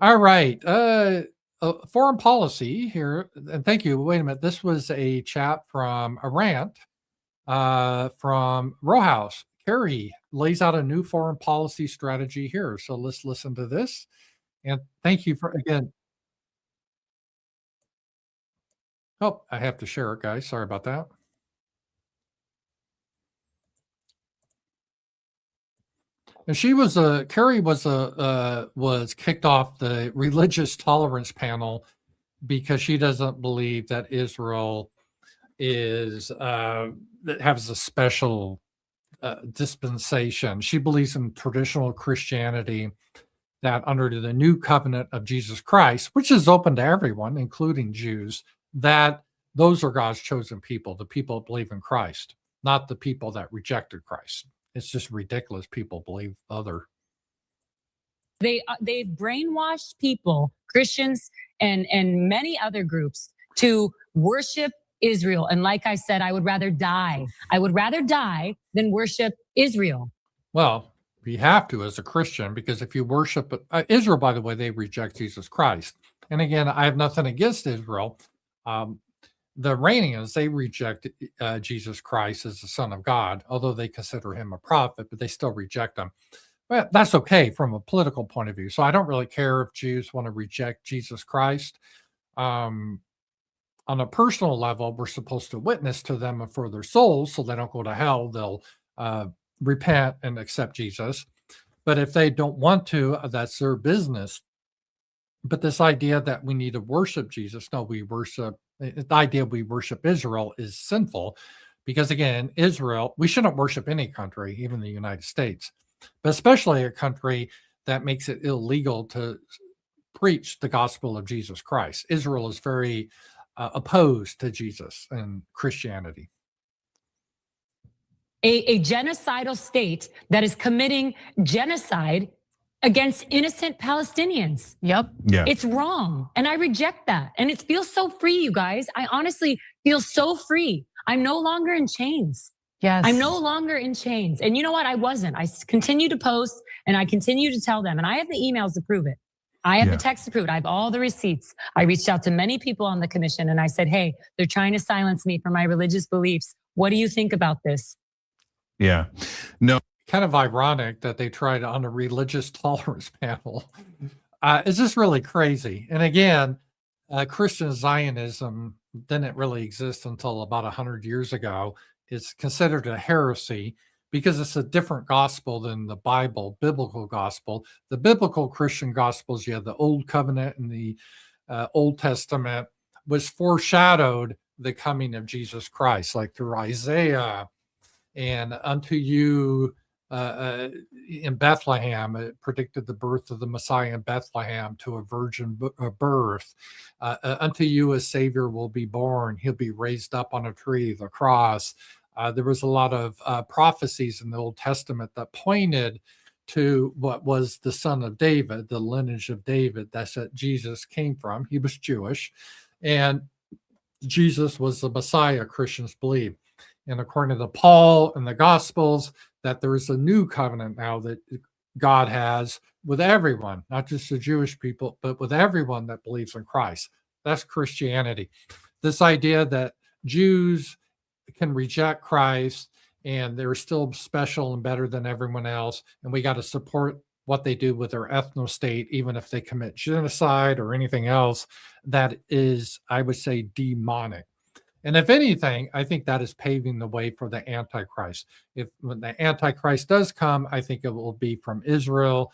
All right. Foreign policy here, and thank you. Wait a minute. This was a chat from a rant from Row House. Kerry lays out a new foreign policy strategy here. So let's listen to this. And thank you for, again. Oh, I have to share it, guys. Sorry about that. And Kerry was kicked off the religious tolerance panel because she doesn't believe that Israel has a special dispensation. She believes in traditional Christianity, that under the new covenant of Jesus Christ, which is open to everyone, including Jews, that those are God's chosen people, the people that believe in Christ, not the people that rejected Christ. It's just ridiculous. People believe other. They've brainwashed people, Christians and many other groups, to worship Israel. And like I said, I would rather die. I would rather die than worship Israel. Well, you have to as a Christian, because if you worship Israel, by the way, they reject Jesus Christ. And again, I have nothing against Israel. The Iranians, they reject Jesus Christ as the Son of God, although they consider him a prophet, but they still reject him. Well, that's okay from a political point of view. So I don't really care if Jews want to reject Jesus Christ. On a personal level, we're supposed to witness to them and for their souls so they don't go to hell. They'll repent and accept Jesus. But if they don't want to, that's their business. But this idea that we need to worship Jesus, no, the idea we worship Israel is sinful, because again, Israel, we shouldn't worship any country, even the United States, but especially a country that makes it illegal to preach the gospel of Jesus Christ. Israel is very opposed to Jesus and Christianity. A genocidal state that is committing genocide against innocent Palestinians. Yep. Yeah. It's wrong. And I reject that. And it feels so free, you guys. I honestly feel so free. I'm no longer in chains. Yes. I'm no longer in chains. And you know what? I wasn't. I continue to post and I continue to tell them. And I have the emails to prove it. I have the text to prove it. I have all the receipts. I reached out to many people on the commission and I said, hey, they're trying to silence me for my religious beliefs. What do you think about this? Yeah. No. Kind of ironic that they tried on a religious tolerance panel. It's just really crazy. And again, Christian Zionism didn't really exist until about 100 years ago. It's considered a heresy because it's a different gospel than the Bible, biblical gospel. The biblical Christian gospels, you have the Old Covenant and the Old Testament, was foreshadowed the coming of Jesus Christ, like through Isaiah, and unto you in Bethlehem, it predicted the birth of the Messiah in Bethlehem to a virgin birth. Unto you a Savior will be born. He'll be raised up on a tree, the cross. There was a lot of prophecies in the Old Testament that pointed to what was the son of David, the lineage of David. That's what Jesus came from. He was Jewish. And Jesus was the Messiah, Christians believe. And according to Paul and the Gospels, that there is a new covenant now that God has with everyone, not just the Jewish people, but with everyone that believes in Christ. That's Christianity. This idea that Jews can reject Christ and they're still special and better than everyone else, and we got to support what they do with their ethno state, even if they commit genocide or anything else, that is, I would say, demonic. And if anything, I think that is paving the way for the Antichrist. When the Antichrist does come, I think it will be from Israel.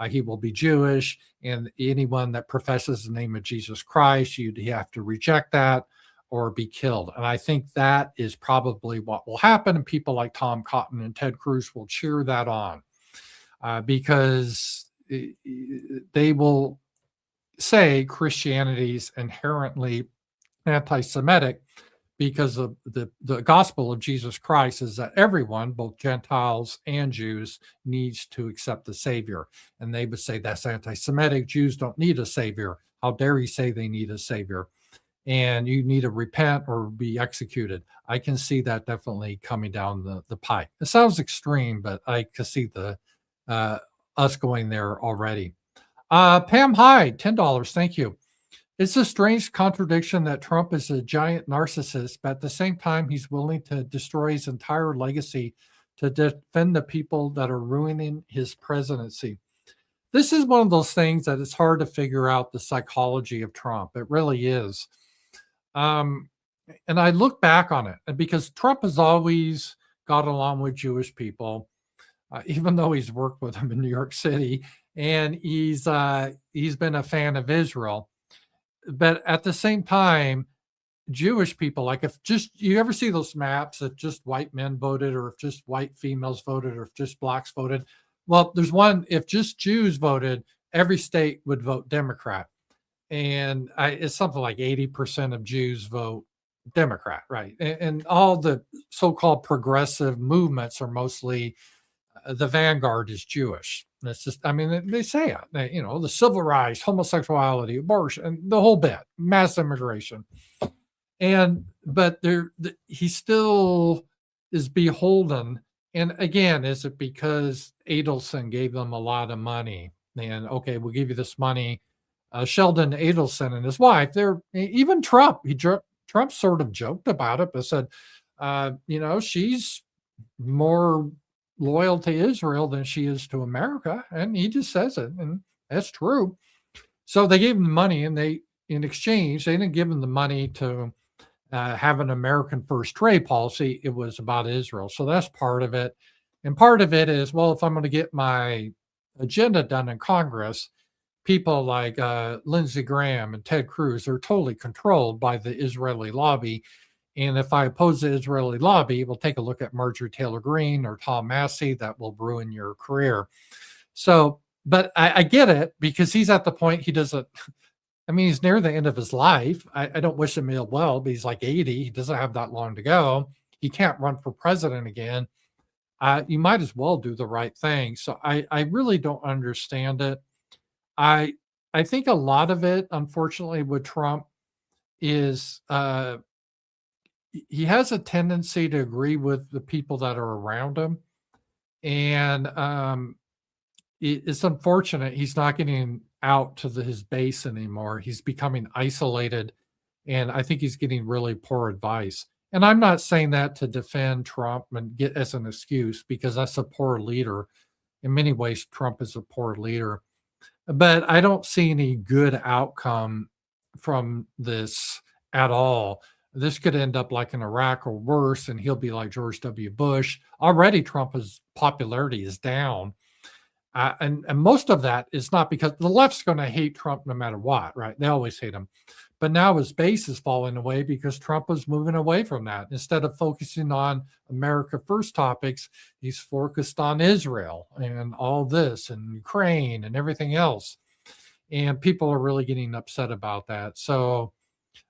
He will be Jewish, and anyone that professes the name of Jesus Christ, you'd have to reject that or be killed. And I think that is probably what will happen. And people like Tom Cotton and Ted Cruz will cheer that on because they will say Christianity is inherently anti-Semitic, because of the gospel of Jesus Christ is that everyone, both Gentiles and Jews, needs to accept the Savior. And they would say that's anti-Semitic. Jews don't need a Savior. How dare you say they need a Savior? And you need to repent or be executed. I can see that definitely coming down the pipe. It sounds extreme, but I can see the us going there already. Pam Hyde, $10. Thank you. It's a strange contradiction that Trump is a giant narcissist, but at the same time, he's willing to destroy his entire legacy to defend the people that are ruining his presidency. This is one of those things that it's hard to figure out the psychology of Trump. It really is. And I look back on it, and because Trump has always got along with Jewish people, even though he's worked with them in New York City, and he's been a fan of Israel. But at the same time, Jewish people, like if just you ever see those maps that just white men voted, or if just white females voted, or if just blacks voted. Well, there's one, if just Jews voted, every state would vote Democrat. And it's something like 80% of Jews vote Democrat, right? And all the so-called progressive movements are mostly, the vanguard is Jewish. That's just, I mean, they say it, you know, the civil rights, homosexuality, abortion, and the whole bit, mass immigration. But he still is beholden. And again, is it because Adelson gave them a lot of money? And okay, we'll give you this money. Sheldon Adelson and his wife, even Trump, Trump sort of joked about it, but said, you know, she's more loyal to Israel than she is to America. And he just says it, and that's true. So they gave him the money, and in exchange, they didn't give him the money to have an American first trade policy. It was about Israel. So that's part of it. And part of it is, well, if I'm going to get my agenda done in Congress, people like Lindsey Graham and Ted Cruz are totally controlled by the Israeli lobby. And if I oppose the Israeli lobby, we'll take a look at Marjorie Taylor Greene or Tom Massey. That will ruin your career. So, but I get it, because he's at the point he doesn't, I mean, he's near the end of his life. I don't wish him ill well, but he's like 80. He doesn't have that long to go. He can't run for president again. You might as well do the right thing. So I really don't understand it. I think a lot of it, unfortunately, with Trump is he has a tendency to agree with the people that are around him. And it's unfortunate he's not getting out to his base anymore. He's becoming isolated. And I think he's getting really poor advice. And I'm not saying that to defend Trump and get as an excuse, because that's a poor leader. In many ways, Trump is a poor leader. But I don't see any good outcome from this at all. This could end up like in Iraq or worse, and he'll be like George W. Bush. Already Trump's popularity is down. And most of that is not because the left's going to hate Trump no matter what, right? They always hate him. But now his base is falling away because Trump is moving away from that. Instead of focusing on America First topics, he's focused on Israel and all this and Ukraine and everything else. And people are really getting upset about that. So,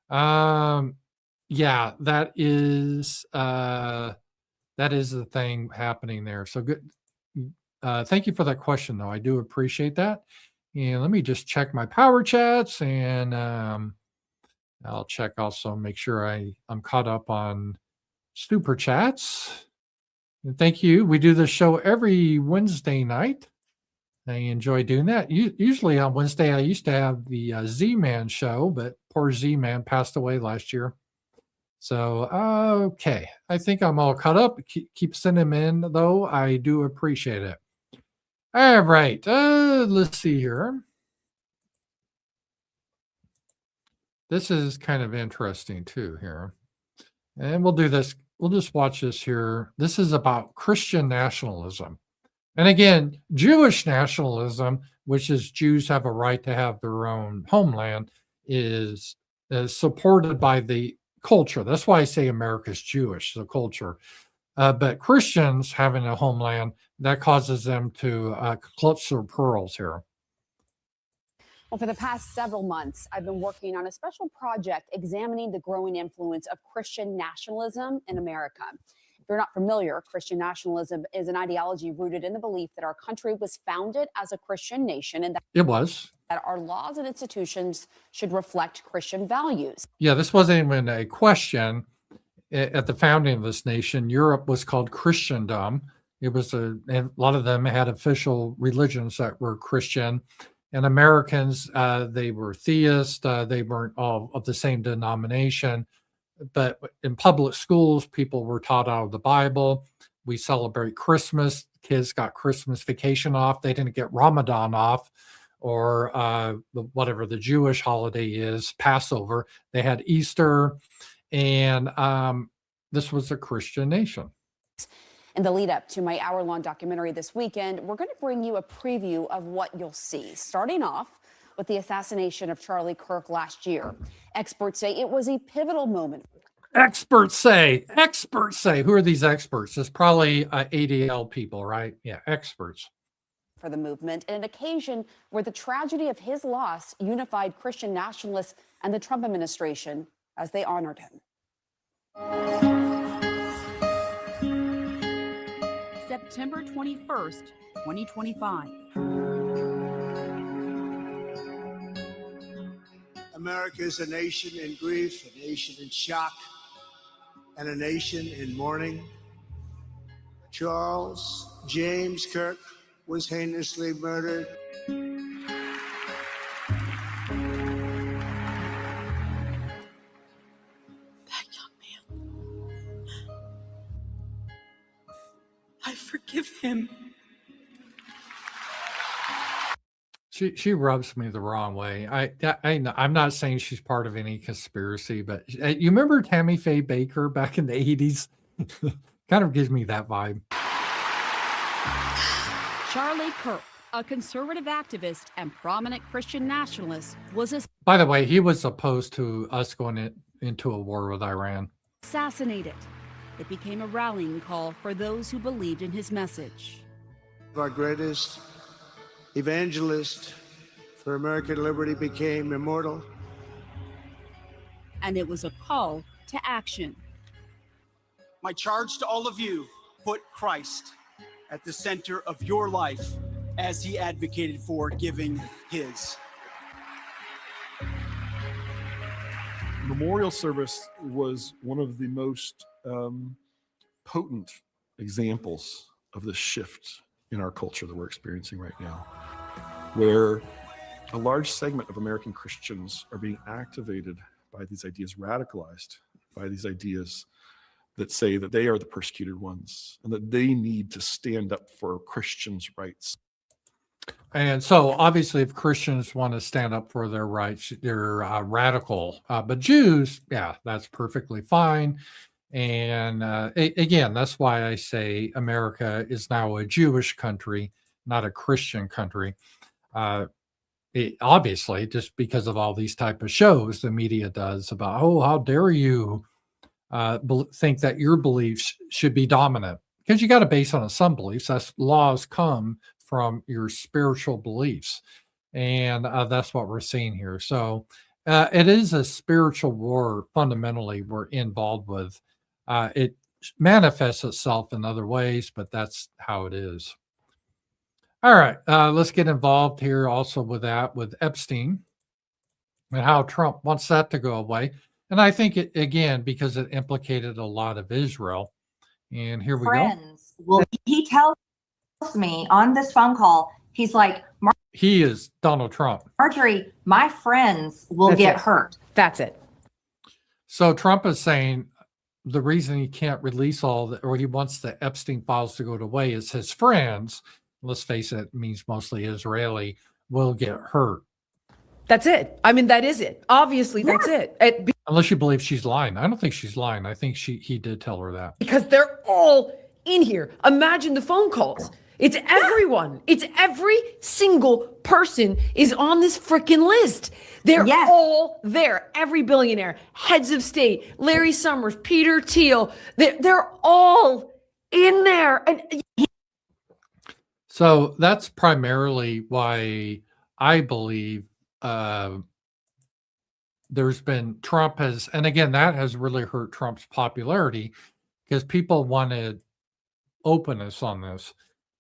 yeah, that is the thing happening there. So good. Thank you for that question, though. I do appreciate that. And let me just check my Powerchats, and I'll check also, make sure I'm caught up on SuperChats. And thank you. We do this show every Wednesday night. I enjoy doing that. Usually on Wednesday, I used to have the Z-Man show, but poor Z-Man passed away last year. So, okay. I think I'm all caught up. Keep sending them in, though. I do appreciate it. All right. Let's see here. This is kind of interesting, too, here. And we'll do this. We'll just watch this here. This is about Christian nationalism. And again, Jewish nationalism, which is Jews have a right to have their own homeland, is supported by the culture. That's why I say America's Jewish, the culture. But Christians having a homeland, that causes them to clutch their pearls here. Well, for the past several months, I've been working on a special project examining the growing influence of Christian nationalism in America. If you're not familiar, Christian nationalism is an ideology rooted in the belief that our country was founded as a Christian nation and that that our laws and institutions should reflect Christian values. Yeah, this wasn't even a question at the founding of this nation. Europe was called Christendom. It was and a lot of them had official religions that were Christian. And Americans, they were theists. They weren't all of the same denomination. But in public schools, people were taught out of the Bible. We celebrate Christmas. Kids got Christmas vacation off. They didn't get Ramadan off, or whatever the Jewish holiday is, Passover. They had Easter. And this was a Christian nation. In the lead up to my hour-long documentary this weekend, we're going to bring you a preview of what you'll see, starting off with the assassination of Charlie Kirk last year. Experts say it was a pivotal moment. Experts say. Who are these experts? It's probably ADL people, right? Yeah, experts. For the movement, and an occasion where the tragedy of his loss unified Christian nationalists and the Trump administration as they honored him. September 21st, 2025. America is a nation in grief, a nation in shock, and a nation in mourning. Charles James Kirk was heinously murdered. I forgive him. She rubs me the wrong way. I'm not saying she's part of any conspiracy, but you remember Tammy Faye Baker back in the 80s? Kind of gives me that vibe. Charlie Kirk, a conservative activist and prominent Christian nationalist, was By the way, he was opposed to us going into a war with Iran. Assassinated. It became a rallying call for those who believed in his message. Our greatest evangelist for American liberty became immortal. And it was a call to action. My charge to all of you, put Christ at the center of your life as he advocated for giving his. Memorial service was one of the most potent examples of the shift in our culture that we're experiencing right now, where a large segment of American Christians are being activated by these ideas, radicalized by these ideas that say that they are the persecuted ones and that they need to stand up for Christians' rights. And so obviously if Christians want to stand up for their rights, they're radical. But Jews, yeah, that's perfectly fine. And again, that's why I say America is now a Jewish country, not a Christian country. Obviously, just because of all these type of shows the media does about, oh, how dare you think that your beliefs should be dominant? Because you got to base on some beliefs. That's laws come from your spiritual beliefs. And that's what we're seeing here. So it is a spiritual war, fundamentally, we're involved with. It manifests itself in other ways, but that's how it is. All right, let's get involved here also with that, with Epstein and how Trump wants that to go away. And I think, it, again, because it implicated a lot of Israel. And here we go. Well, he tells me on this phone call, He's like, He is Donald Trump. Marjorie, my friends will get hurt. That's it. So Trump is saying the reason he can't release all the, or he wants the Epstein files to go away is his friends, let's face it, means mostly Israeli, will get hurt. That's it. I mean, that is it. Obviously, that's it. Unless you believe she's lying. I don't think she's lying. I think he did tell her that. Because they're all in here. Imagine the phone calls. It's everyone. It's every single person is on this freaking list. They're all there. Every billionaire, heads of state, Larry Summers, Peter Thiel. They're all in there. And so that's primarily why I believe there's been Trump has, and again, that has really hurt Trump's popularity because people wanted openness on this.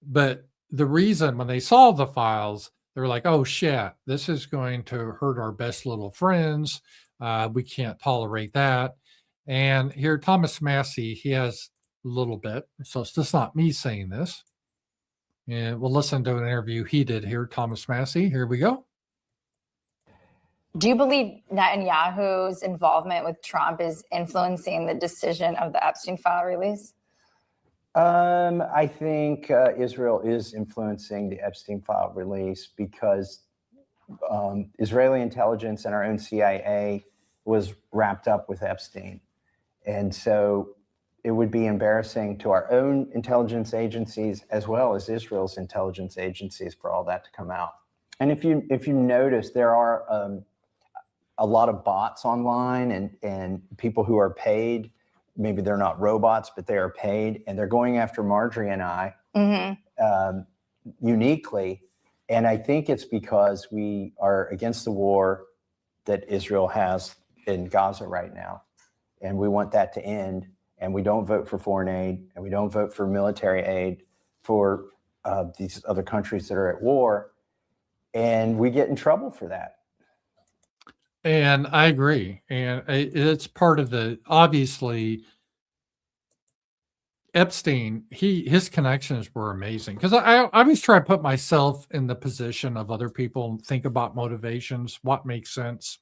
But the reason when they saw the files, they were like, oh shit, this is going to hurt our best little friends. We can't tolerate that. And here, Thomas Massey, he has a little bit. So it's just not me saying this. And we'll listen to an interview he did here, Thomas Massey. Here we go. Do you believe Netanyahu's involvement with Trump is influencing the decision of the Epstein file release? I think Israel is influencing the Epstein file release because Israeli intelligence and our own CIA was wrapped up with Epstein. And so it would be embarrassing to our own intelligence agencies as well as Israel's intelligence agencies for all that to come out. And if you notice, there are a lot of bots online and people who are paid. Maybe they're not robots, but they are paid, and they're going after Marjorie and I uniquely. And I think it's because we are against the war that Israel has in Gaza right now. And we want that to end. And we don't vote for foreign aid, and we don't vote for military aid for these other countries that are at war. And we get in trouble for that. And I agree. And it's part of the, obviously, Epstein, his connections were amazing. Because I always try to put myself in the position of other people and think about motivations, what makes sense.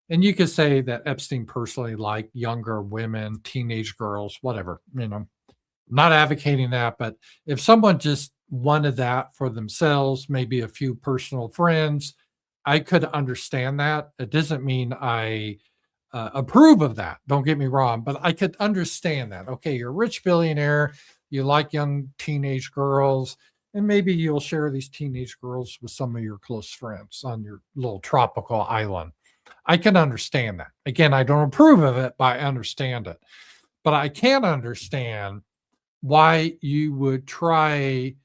And you could say that Epstein personally liked younger women, teenage girls, whatever, not advocating that. But if someone just wanted that for themselves, maybe a few personal friends, I could understand that. It doesn't mean I approve of that. Don't get me wrong, but I could understand that. Okay, you're a rich billionaire, you like young teenage girls, and maybe you'll share these teenage girls with some of your close friends on your little tropical island. I can understand that. Again, I don't approve of it, but I understand it. But I can understand why you would try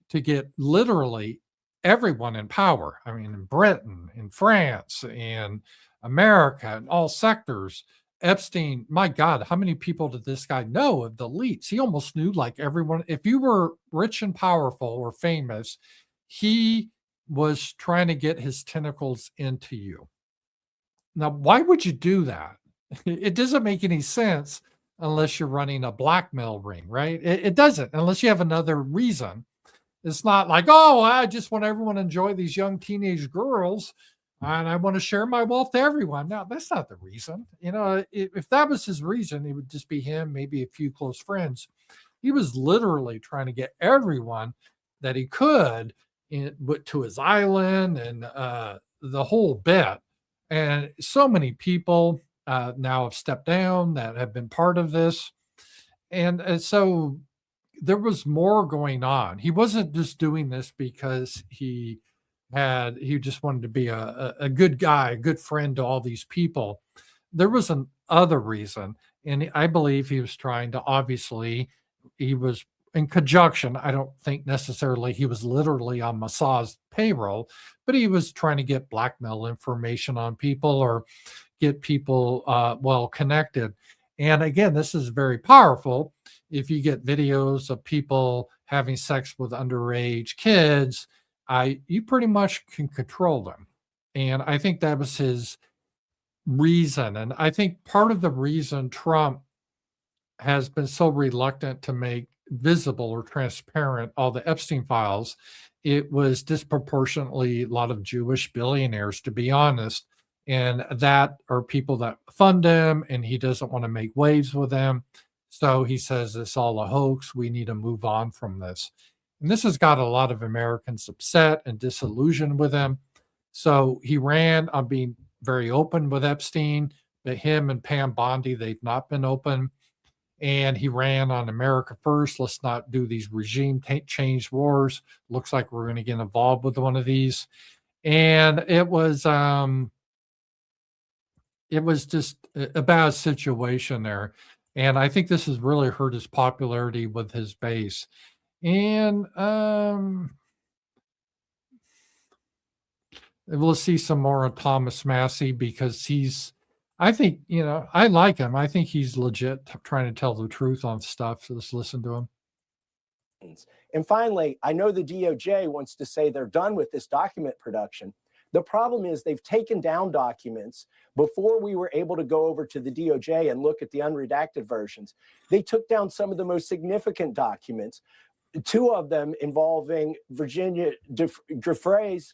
to get literally everyone in power. I mean, in Britain, in France, in America, in all sectors. Epstein, my God, how many people did this guy know of the elites? He almost knew like everyone. If you were rich and powerful or famous, he was trying to get his tentacles into you. Now, why would you do that? It doesn't make any sense unless you're running a blackmail ring, right? It doesn't, unless you have another reason. It's not like, oh, I just want everyone to enjoy these young teenage girls and I want to share my wealth to everyone. No, that's not the reason. If that was his reason, it would just be him, maybe a few close friends. He was literally trying to get everyone that he could to his island and the whole bit. And so many people now have stepped down that have been part of this. And so there was more going on. He wasn't just doing this because he just wanted to be a good guy, a good friend to all these people. There was an other reason. And I believe he was trying to, obviously, he was in conjunction. I don't think necessarily he was literally on Mossad's payroll, but he was trying to get blackmail information on people or get people well connected. And again, this is very powerful. If you get videos of people having sex with underage kids, you pretty much can control them. And I think that was his reason. And I think part of the reason Trump has been so reluctant to make visible or transparent, all the Epstein files, it was disproportionately a lot of Jewish billionaires, to be honest. And that are people that fund him, and he doesn't want to make waves with them. So he says it's all a hoax. We need to move on from this. And this has got a lot of Americans upset and disillusioned with him. So he ran on being very open with Epstein, but him and Pam Bondi, they've not been open. And he ran on America First. Let's not do these regime change wars. Looks like we're going to get involved with one of these. And it was just a bad situation there. And I think this has really hurt his popularity with his base. And we'll see some more of Thomas Massey, because I think, I like him. I think he's legit trying to tell the truth on stuff. So let's listen to him. And finally, I know the DOJ wants to say they're done with this document production. The problem is they've taken down documents before we were able to go over to the DOJ and look at the unredacted versions. They took down some of the most significant documents, two of them involving Virginia Giuffre's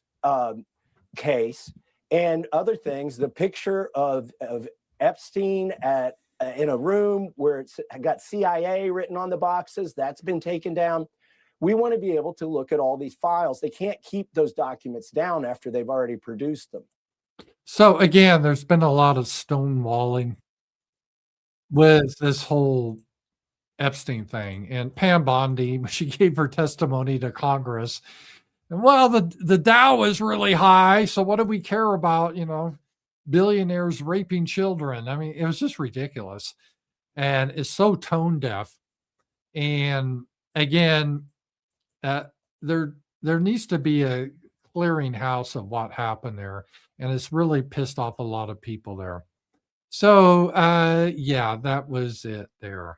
case and other things. The picture of Epstein in a room where it's got CIA written on the boxes, that's been taken down. We want to be able to look at all these files. They can't keep those documents down after they've already produced them. So again, there's been a lot of stonewalling with this whole Epstein thing. And Pam Bondi, she gave her testimony to Congress. And well, the Dow is really high. So what do we care about, billionaires raping children? I mean, it was just ridiculous. And it's so tone deaf. And again, there needs to be a clearinghouse of what happened there, and it's really pissed off a lot of people there. So yeah, that was it there.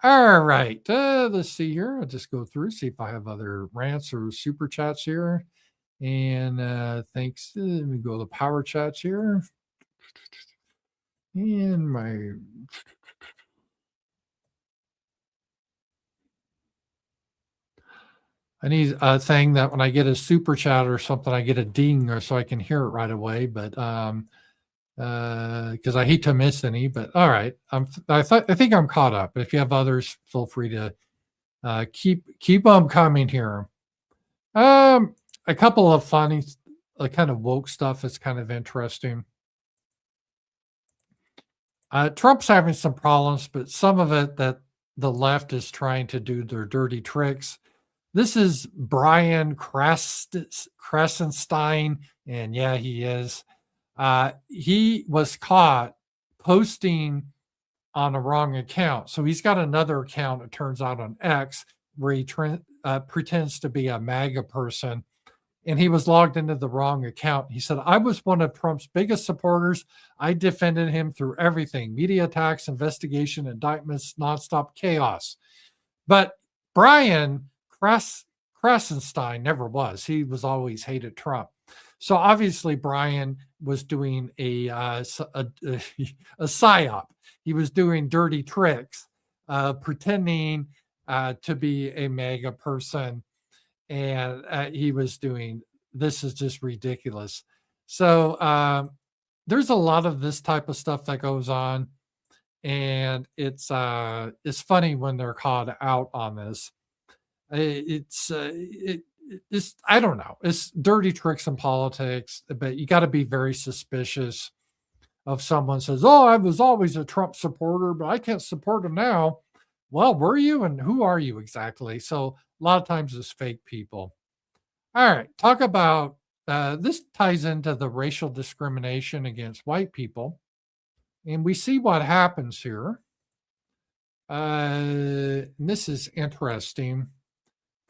All right, let's see here. I'll just go through, see if I have other rants or super chats here. And thanks. Let me go to the power chats here. And my I need a thing that when I get a super chat or something, I get a ding or so I can hear it right away. But because I hate to miss any. But all right, I think I'm caught up. If you have others, feel free to keep them coming here. A couple of funny, kind of woke stuff is kind of interesting. Trump's having some problems, but some of it that the left is trying to do their dirty tricks. This is Brian Krasenstein, and yeah, he is. He was caught posting on a wrong account. So he's got another account, it turns out, on X, where he pretends to be a MAGA person. And he was logged into the wrong account. He said, I was one of Trump's biggest supporters. I defended him through everything: media attacks, investigation, indictments, nonstop chaos. But Brian Krasenstein never was. He was always hated Trump. So obviously Brian was doing a psyop. He was doing dirty tricks, pretending to be a MAGA person. And he was doing, this is just ridiculous. So there's a lot of this type of stuff that goes on. And it's funny when they're called out on this. It's I don't know. It's dirty tricks in politics, but you got to be very suspicious of someone says, oh, I was always a Trump supporter, but I can't support him now. Well, were you? And who are you exactly? So a lot of times it's fake people. All right. Talk about, this ties into the racial discrimination against white people. And we see what happens here. This is interesting.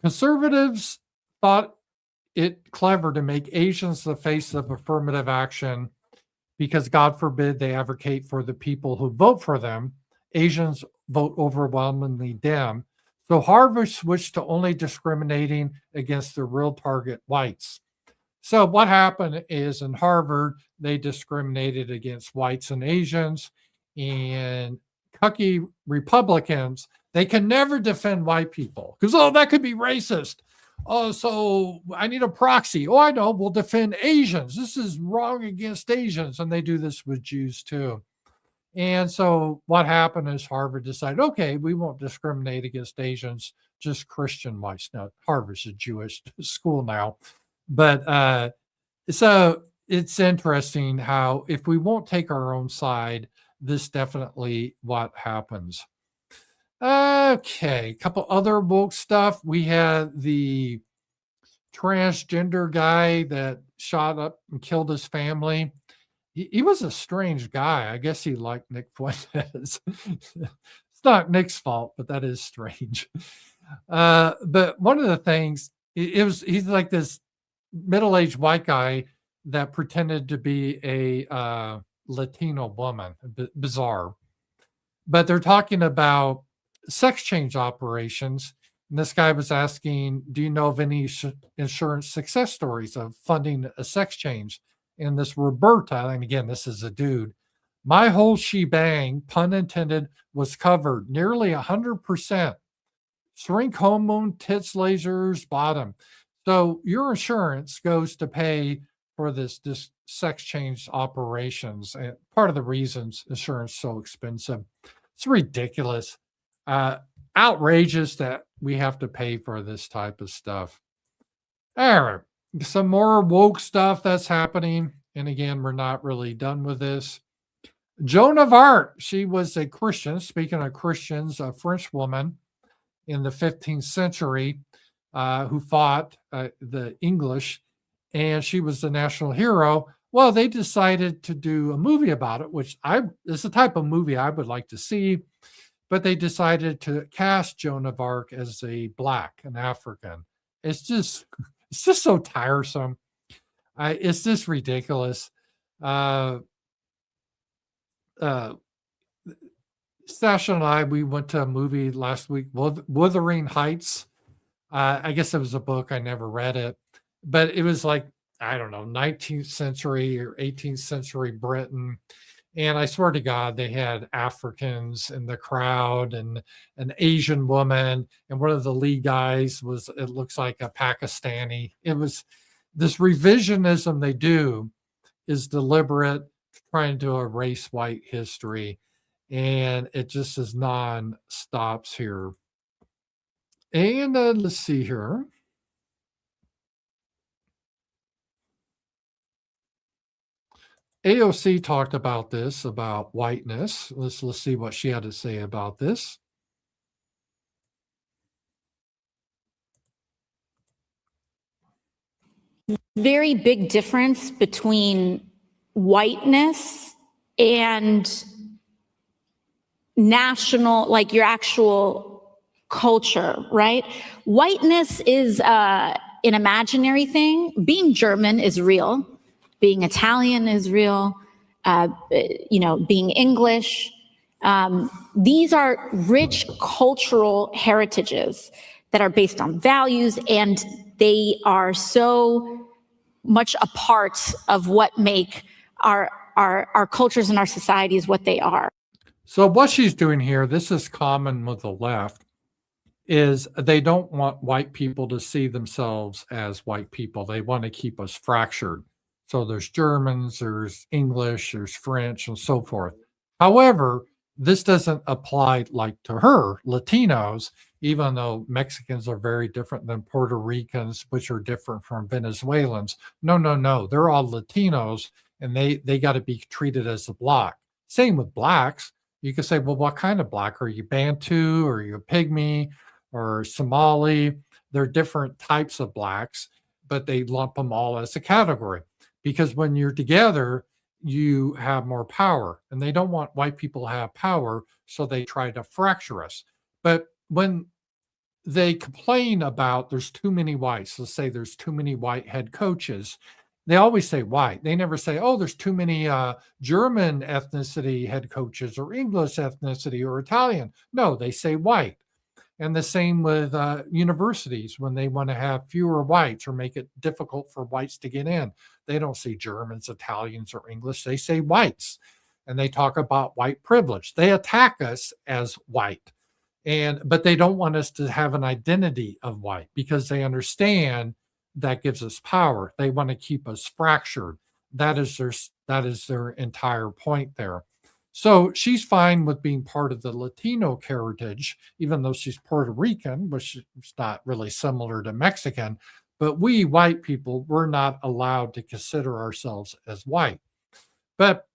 Conservatives thought it clever to make Asians the face of affirmative action because, God forbid, they advocate for the people who vote for them. Asians vote overwhelmingly Dem. So Harvard switched to only discriminating against the real target, whites. So what happened is in Harvard, they discriminated against whites and Asians, and cucky Republicans, They can never defend white people because, oh, that could be racist. Oh, so I need a proxy. Oh, I know. We'll defend Asians. This is wrong against Asians. And they do this with Jews too. And so what happened is Harvard decided, okay, we won't discriminate against Asians, just Christian whites. Now, Harvard's a Jewish school now. But so it's interesting how if we won't take our own side, this definitely what happens. Okay, a couple other woke stuff. We had the transgender guy that shot up and killed his family. He was a strange guy. I guess he liked Nick Fuentes. It's not Nick's fault, but that is strange. But one of the things, he's like this middle-aged white guy that pretended to be a Latino woman. Bizarre. But they're talking about sex change operations. And this guy was asking, do you know of any insurance success stories of funding a sex change? And this Roberta, and again, this is a dude, my whole shebang, pun intended, was covered nearly 100%. Shrink hormone, tits lasers, bottom. So your insurance goes to pay for this sex change operations. And part of the reasons insurance is so expensive. It's ridiculous. Outrageous that we have to pay for this type of stuff. All right. Some more woke stuff that's happening. And again, we're not really done with this. Joan of Arc, she was a Christian. Speaking of Christians, a French woman in the 15th century who fought the English, and she was the national hero. Well, they decided to do a movie about it, which is the type of movie I would like to see. But they decided to cast Joan of Arc as an African. It's just so tiresome. It's just ridiculous. Sasha and I, we went to a movie last week, Wuthering Heights. I guess it was a book. I never read it. But it was like, I don't know, 19th century or 18th century Britain. And I swear to God, they had Africans in the crowd and an Asian woman. And one of the lead guys it looks like a Pakistani. It was this revisionism they do is deliberate, trying to erase white history. And it just is non-stops here. And let's see here. AOC talked about this, about whiteness. Let's see what she had to say about this. Very big difference between whiteness and national, like your actual culture, right? Whiteness is an imaginary thing. Being German is real. Being Italian is real, being English. These are rich cultural heritages that are based on values, and they are so much a part of what make our cultures and our societies what they are. So what she's doing here, this is common with the left, is they don't want white people to see themselves as white people. They want to keep us fractured. So there's Germans, there's English, there's French, and so forth. However, this doesn't apply like to her, Latinos, even though Mexicans are very different than Puerto Ricans, which are different from Venezuelans. No. They're all Latinos, and they got to be treated as a block. Same with blacks. You can say, well, what kind of black? Are you Bantu, or are you a Pygmy, or Somali? They're different types of blacks, but they lump them all as a category. Because when you're together, you have more power. And they don't want white people to have power, so they try to fracture us. But when they complain about there's too many whites, let's say there's too many white head coaches, they always say white. They never say, oh, there's too many German ethnicity head coaches or English ethnicity or Italian. No, they say white. And the same with universities when they want to have fewer whites or make it difficult for whites to get in. They don't say Germans, Italians, or English. They say whites. And they talk about white privilege. They attack us as white. But they don't want us to have an identity of white because they understand that gives us power. They want to keep us fractured. That is their entire point there. So she's fine with being part of the Latino heritage, even though she's Puerto Rican, which is not really similar to Mexican. But we white people, we're not allowed to consider ourselves as white. But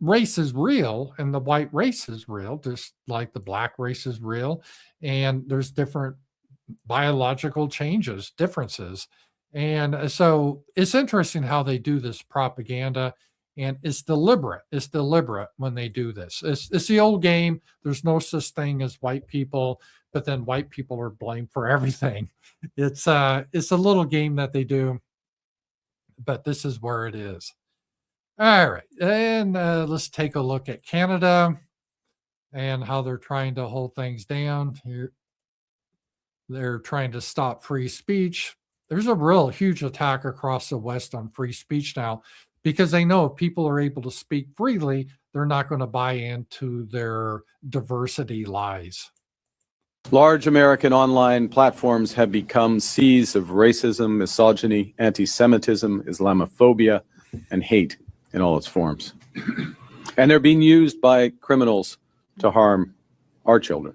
race is real, and the white race is real, just like the black race is real. And there's different biological changes, differences. And so it's interesting how they do this propaganda. And it's deliberate. It's deliberate when they do this. It's the old game. There's no such thing as white people, but then white people are blamed for everything. It's a little game that they do, but this is where it is. All right, and let's take a look at Canada and how they're trying to hold things down here. They're trying to stop free speech. There's a real huge attack across the West on free speech now, because they know if people are able to speak freely, they're not going to buy into their diversity lies. Large American online platforms have become seas of racism, misogyny, anti-Semitism, Islamophobia, and hate in all its forms. And they're being used by criminals to harm our children.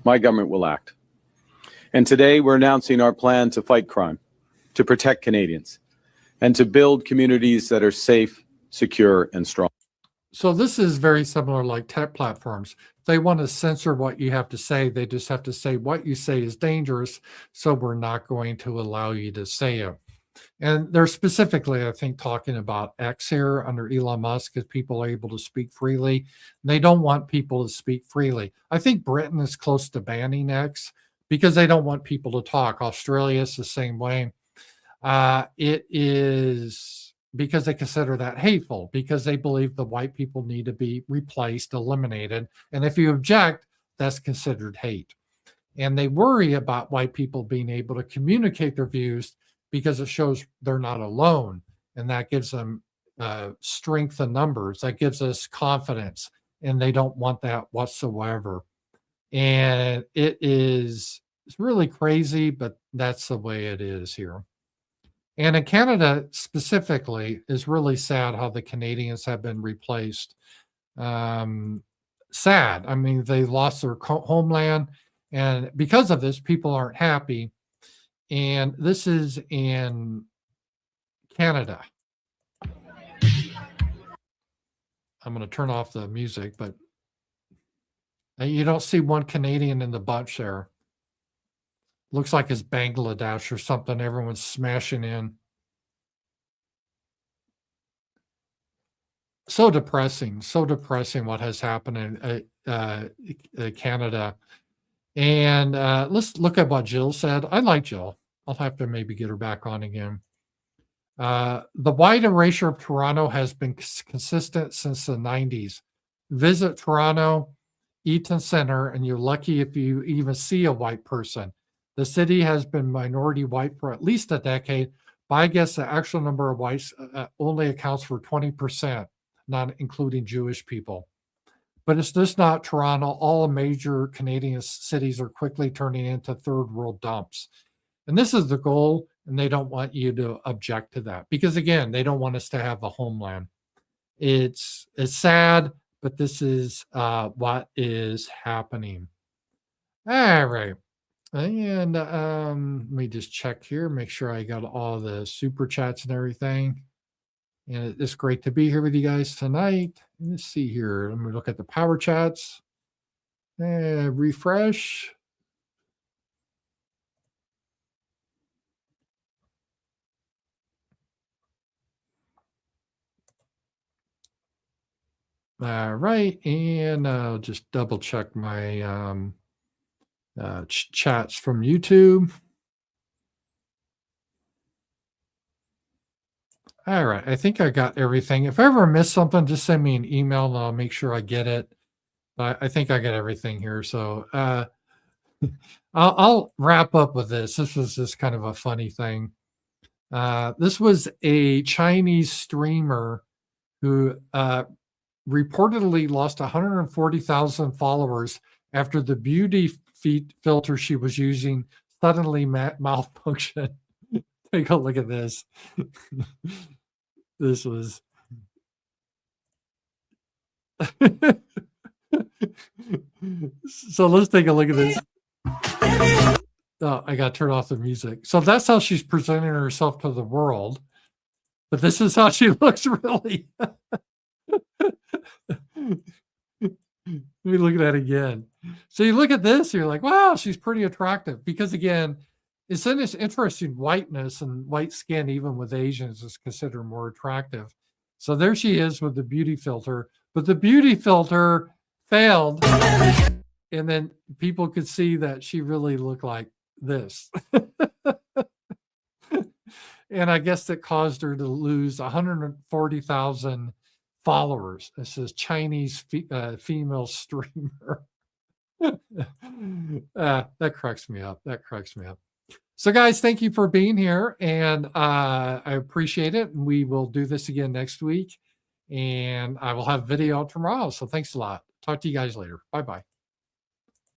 My government will act. And today we're announcing our plan to fight crime, to protect Canadians, and to build communities that are safe, secure, and strong. So this is very similar like tech platforms. They want to censor what you have to say. They just have to say what you say is dangerous, so we're not going to allow you to say it. And they're specifically, I think, talking about X here under Elon Musk, as people are able to speak freely. They don't want people to speak freely. I think Britain is close to banning X because they don't want people to talk. Australia is the same way. It is because they consider that hateful, because they believe the white people need to be replaced, eliminated. And if you object, that's considered hate. And they worry about white people being able to communicate their views because it shows they're not alone. And that gives them strength in numbers. That gives us confidence. And they don't want that whatsoever. And it's really crazy, but that's the way it is here. And in Canada specifically, is really sad how the Canadians have been replaced. Sad. I mean, they lost their homeland. And because of this, people aren't happy. And this is in Canada. I'm going to turn off the music, but you don't see one Canadian in the bunch there. Looks like it's Bangladesh or something. Everyone's smashing in. So depressing what has happened in Canada. And let's look at what Jill said. I like Jill. I'll have to maybe get her back on again. The white erasure of Toronto has been consistent since the 90s. Visit Toronto, Eaton Center, and you're lucky if you even see a white person. The city has been minority white for at least a decade, but I guess the actual number of whites only accounts for 20%, not including Jewish people. But it's just not Toronto. All major Canadian cities are quickly turning into third world dumps. And this is the goal, and they don't want you to object to that. Because again, they don't want us to have a homeland. It's sad, but this is what is happening. All right. And let me just check here, make sure I got all the super chats and everything. And it's great to be here with you guys tonight. Let's see here. Let me look at the power chats. Refresh. All right. And I'll just double check my chats from YouTube. All right, I think I got everything. If I ever miss something, just send me an email and I'll make sure I get it. But I think I got everything here. So I'll wrap up with this. This was just kind of a funny thing. This was a Chinese streamer who reportedly lost 140,000 followers after the beauty filter she was using suddenly malfunctioned. Take a look at this. This was. So let's take a look at this. Oh, I got to turn off the music. So that's how she's presenting herself to the world. But this is how she looks really. Let me look at that again. So you look at this, you're like, wow, she's pretty attractive. Because again, it's interesting, whiteness and white skin, even with Asians, is considered more attractive. So there she is with the beauty filter. But the beauty filter failed. And then people could see that she really looked like this. And I guess that caused her to lose 140,000 followers. This is Chinese female streamer. That cracks me up. That cracks me up. So guys, thank you for being here. And I appreciate it. And we will do this again next week. And I will have video tomorrow. So thanks a lot. Talk to you guys later. Bye-bye.